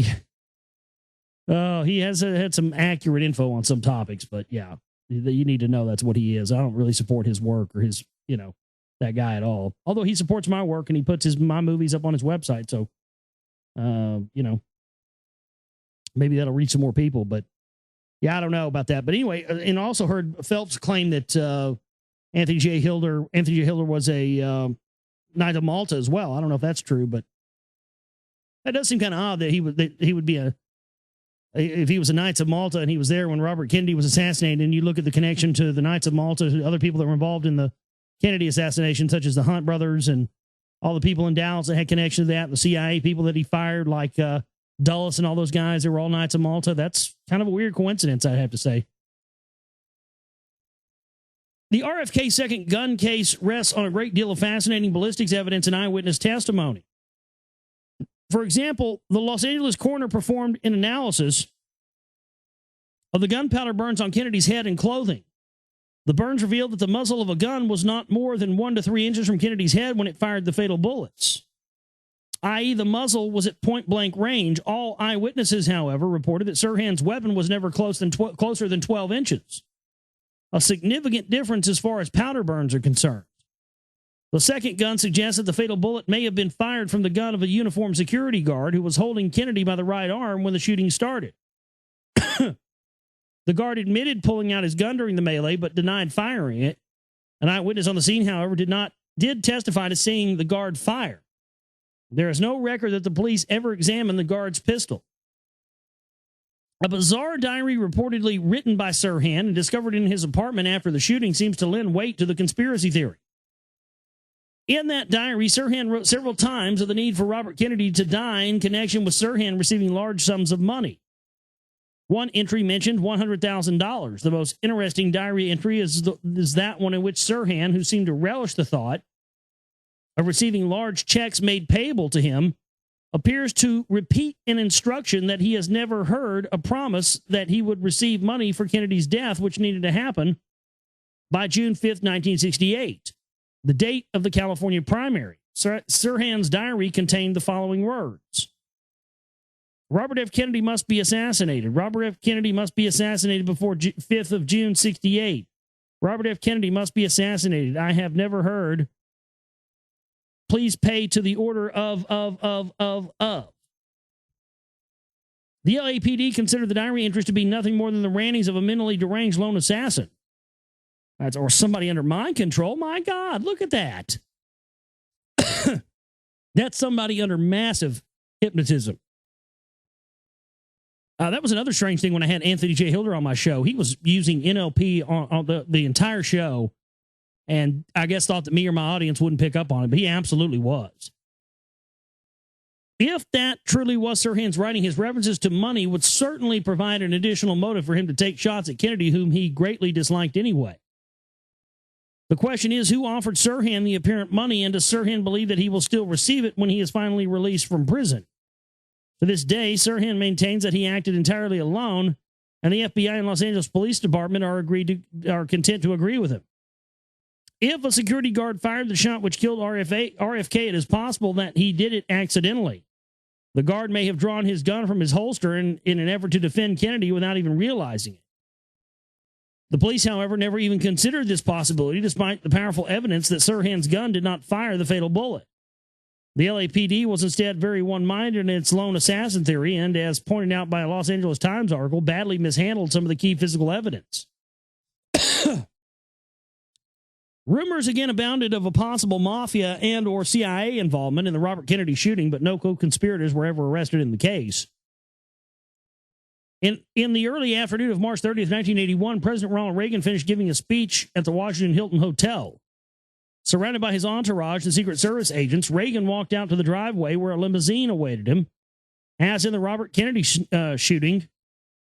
Speaker 2: has had some accurate info on some topics, but yeah, you need to know that's what he is. I don't really support his work or his, that guy at all. Although he supports my work and he puts my movies up on his website. So, maybe that'll reach some more people, but yeah, I don't know about that. But anyway, and also heard Phelps claim that, Anthony J. Hilder was a Knight of Malta as well. I don't know if that's true, but that does seem kind of odd that he would be if he was a Knights of Malta and he was there when Robert Kennedy was assassinated, and you look at the connection to the Knights of Malta, to other people that were involved in the Kennedy assassination, such as the Hunt brothers and all the people in Dallas that had connection to that, the CIA people that he fired, like Dulles and all those guys that were all Knights of Malta. That's kind of a weird coincidence, I'd have to say. The RFK second gun case rests on a great deal of fascinating ballistics evidence and eyewitness testimony. For example, the Los Angeles coroner performed an analysis of the gunpowder burns on Kennedy's head and clothing. The burns revealed that the muzzle of a gun was not more than 1 to 3 inches from Kennedy's head when it fired the fatal bullets, i.e. the muzzle was at point-blank range. All eyewitnesses, however, reported that Sirhan's weapon was never closer than 12 inches, a significant difference as far as powder burns are concerned. The second gun suggests that the fatal bullet may have been fired from the gun of a uniformed security guard who was holding Kennedy by the right arm when the shooting started. The guard admitted pulling out his gun during the melee, but denied firing it. An eyewitness on the scene, however, did testify to seeing the guard fire. There is no record that the police ever examined the guard's pistol. A bizarre diary reportedly written by Sirhan and discovered in his apartment after the shooting seems to lend weight to the conspiracy theory. In that diary, Sirhan wrote several times of the need for Robert Kennedy to die in connection with Sirhan receiving large sums of money. One entry mentioned $100,000. The most interesting diary entry is that one in which Sirhan, who seemed to relish the thought of receiving large checks made payable to him, appears to repeat an instruction that he has never heard, a promise that he would receive money for Kennedy's death, which needed to happen by June 5th, 1968, the date of the California primary. Sirhan's diary contained the following words. Robert F. Kennedy must be assassinated. Robert F. Kennedy must be assassinated before 5th of June, 68. Robert F. Kennedy must be assassinated. I have never heard. Please pay to the order of. The LAPD considered the diary entries to be nothing more than the rantings of a mentally deranged lone assassin. Or somebody under mind control. My God, look at that. That's somebody under massive hypnotism. That was another strange thing when I had Anthony J. Hilder on my show. He was using NLP on the entire show, and I guess thought that me or my audience wouldn't pick up on it, but he absolutely was. If that truly was Sirhan's writing, his references to money would certainly provide an additional motive for him to take shots at Kennedy, whom he greatly disliked anyway. The question is, who offered Sirhan the apparent money, and does Sirhan believe that he will still receive it when he is finally released from prison? To this day, Sirhan maintains that he acted entirely alone, and the FBI and Los Angeles Police Department are content to agree with him. If a security guard fired the shot which killed RFK, it is possible that he did it accidentally. The guard may have drawn his gun from his holster in an effort to defend Kennedy without even realizing it. The police, however, never even considered this possibility, despite the powerful evidence that Sirhan's gun did not fire the fatal bullet. The LAPD was instead very one-minded in its lone assassin theory and, as pointed out by a Los Angeles Times article, badly mishandled some of the key physical evidence. Rumors again abounded of a possible mafia and or CIA involvement in the Robert Kennedy shooting, but no co-conspirators were ever arrested in the case. In the early afternoon of March 30th, 1981, President Ronald Reagan finished giving a speech at the Washington Hilton Hotel. Surrounded by his entourage and Secret Service agents, Reagan walked out to the driveway where a limousine awaited him. As in the Robert Kennedy shooting,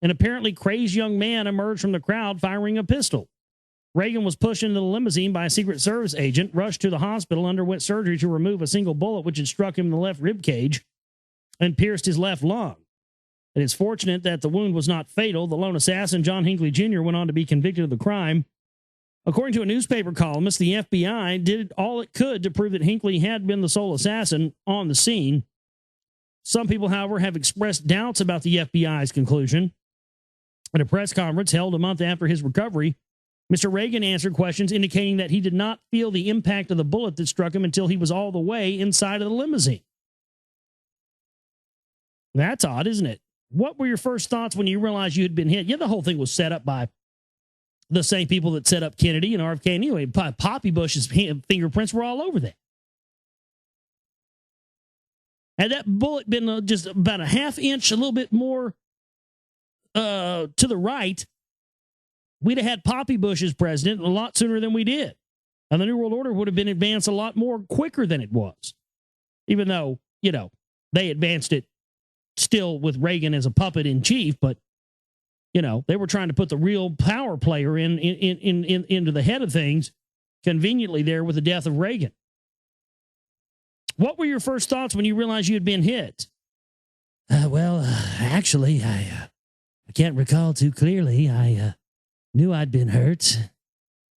Speaker 2: an apparently crazed young man emerged from the crowd firing a pistol. Reagan was pushed into the limousine by a Secret Service agent, rushed to the hospital, underwent surgery to remove a single bullet which had struck him in the left rib cage and pierced his left lung. It is fortunate that the wound was not fatal. The lone assassin, John Hinckley Jr., went on to be convicted of the crime. According to a newspaper columnist, the FBI did all it could to prove that Hinckley had been the sole assassin on the scene. Some people, however, have expressed doubts about the FBI's conclusion. At a press conference held a month after his recovery, Mr. Reagan answered questions indicating that he did not feel the impact of the bullet that struck him until he was all the way inside of the limousine. That's odd, isn't it? What were your first thoughts when you realized you had been hit? Yeah, the whole thing was set up by the same people that set up Kennedy and RFK anyway. Poppy Bush's fingerprints were all over that. Had that bullet been just about a half inch, a little bit more to the right, we'd have had Poppy Bush as president a lot sooner than we did. And the New World Order would have been advanced a lot more quicker than it was. Even though, they advanced it still with Reagan as a puppet in chief, but they were trying to put the real power player into the head of things conveniently there with the death of Reagan. What were your first thoughts when you realized you had been hit? Actually, I can't recall too clearly. I knew I'd been hurt,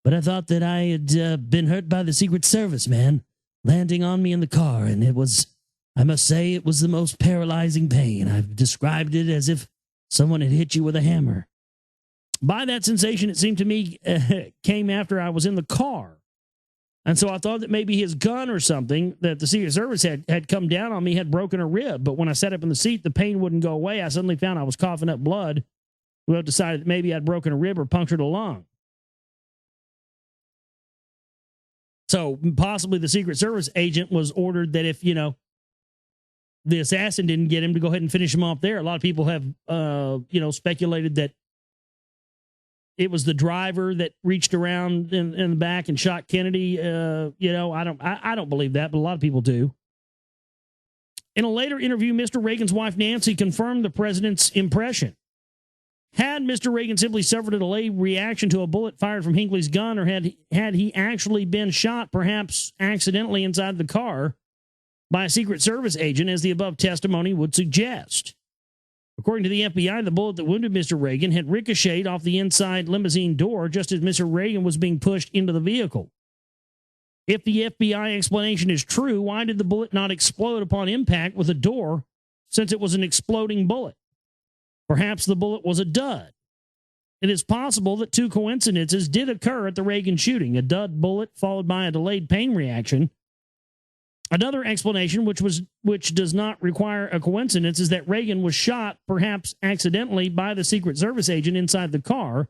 Speaker 2: but I thought that I had been hurt by the Secret Service man landing on me in the car, and it was, I must say, it was the most paralyzing pain. I've described it as if someone had hit you with a hammer. By that sensation, it seemed to me, came after I was in the car. And so I thought that maybe his gun or something that the Secret Service had come down on me had broken a rib. But when I sat up in the seat, the pain wouldn't go away. I suddenly found I was coughing up blood. We decided that maybe I'd broken a rib or punctured a lung. So possibly the Secret Service agent was ordered that if, the assassin didn't get him, to go ahead and finish him off there. A lot of people have, speculated that it was the driver that reached around in the back and shot Kennedy. I don't believe that, but a lot of people do. In a later interview, Mr. Reagan's wife, Nancy, confirmed the president's impression. Had Mr. Reagan simply suffered a delayed reaction to a bullet fired from Hinckley's gun, or had he actually been shot, perhaps accidentally, inside the car by a Secret Service agent, as the above testimony would suggest? According to the FBI, the bullet that wounded Mr. Reagan had ricocheted off the inside limousine door just as Mr. Reagan was being pushed into the vehicle. If the FBI explanation is true, why did the bullet not explode upon impact with the door, since it was an exploding bullet? Perhaps the bullet was a dud. It is possible that two coincidences did occur at the Reagan shooting: a dud bullet followed by a delayed pain reaction. Another explanation, which does not require a coincidence, is that Reagan was shot, perhaps accidentally, by the Secret Service agent inside the car.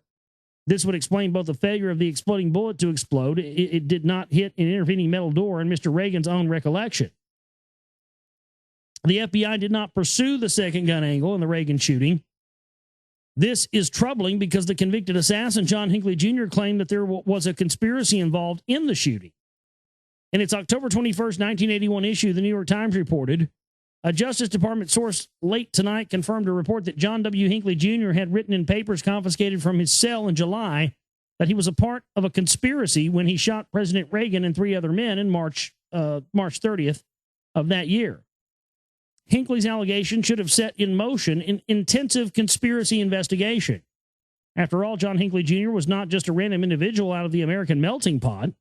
Speaker 2: This would explain both the failure of the exploding bullet to explode. It did not hit an intervening metal door, and Mr. Reagan's own recollection. The FBI did not pursue the second gun angle in the Reagan shooting. This is troubling because the convicted assassin, John Hinckley Jr., claimed that there was a conspiracy involved in the shooting. In its October 21st, 1981 issue, the New York Times reported, a Justice Department source late tonight confirmed a report that John W. Hinckley Jr. had written in papers confiscated from his cell in July that he was a part of a conspiracy when he shot President Reagan and three other men in March 30th of that year. Hinckley's allegation should have set in motion an intensive conspiracy investigation. After all, John Hinckley Jr. was not just a random individual out of the American melting pot.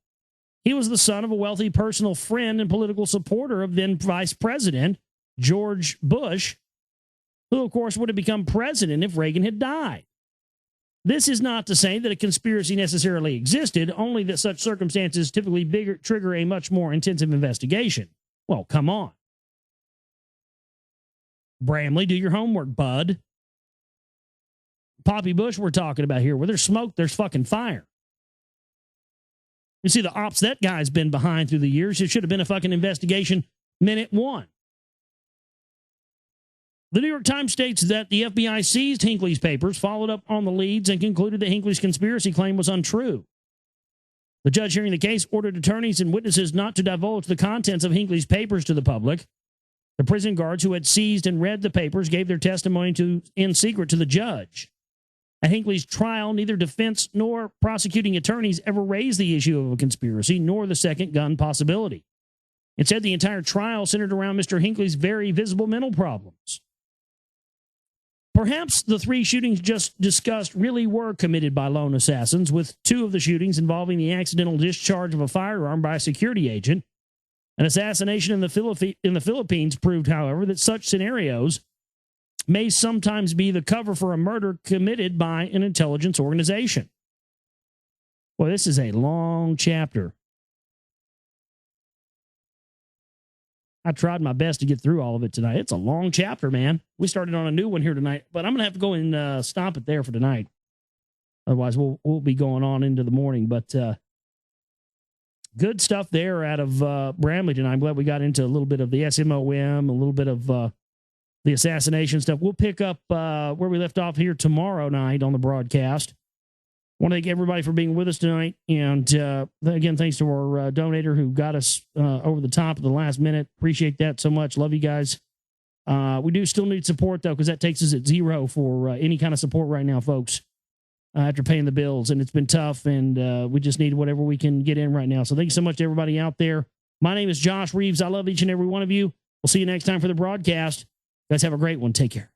Speaker 2: He was the son of a wealthy personal friend and political supporter of then Vice President George Bush, who, of course, would have become president if Reagan had died. This is not to say that a conspiracy necessarily existed, only that such circumstances typically trigger a much more intensive investigation. Well, come on. Bramley, do your homework, bud. Poppy Bush we're talking about here. Where there's smoke, there's fucking fire. You see the ops that guy's been behind through the years. It should have been a fucking investigation minute one. The New York Times states that the FBI seized Hinckley's papers, followed up on the leads, and concluded that Hinckley's conspiracy claim was untrue. The judge hearing the case ordered attorneys and witnesses not to divulge the contents of Hinckley's papers to the public. The prison guards who had seized and read the papers gave their testimony in secret to the judge. At Hinckley's trial, neither defense nor prosecuting attorneys ever raised the issue of a conspiracy, nor the second gun possibility. Instead, the entire trial centered around Mr. Hinckley's very visible mental problems. Perhaps the three shootings just discussed really were committed by lone assassins, with two of the shootings involving the accidental discharge of a firearm by a security agent. An assassination in the Philippines proved, however, that such scenarios may sometimes be the cover for a murder committed by an intelligence organization. Well, this is a long chapter. I tried my best to get through all of it tonight. It's a long chapter, man. We started on a new one here tonight, but I'm going to have to go and stop it there for tonight. Otherwise, we'll be going on into the morning. But good stuff there out of Bramley tonight. I'm glad we got into a little bit of the SMOM, a little bit of the assassination stuff. We'll pick up where we left off here tomorrow night on the broadcast. I want to thank everybody for being with us tonight. And again, thanks to our donator who got us over the top of the last minute. Appreciate that so much. Love you guys. We do still need support, though, because that takes us at zero for any kind of support right now, folks, after paying the bills. And it's been tough, and we just need whatever we can get in right now. So thank you so much to everybody out there. My name is Josh Reeves. I love each and every one of you. We'll see you next time for the broadcast. You guys have a great one. Take care.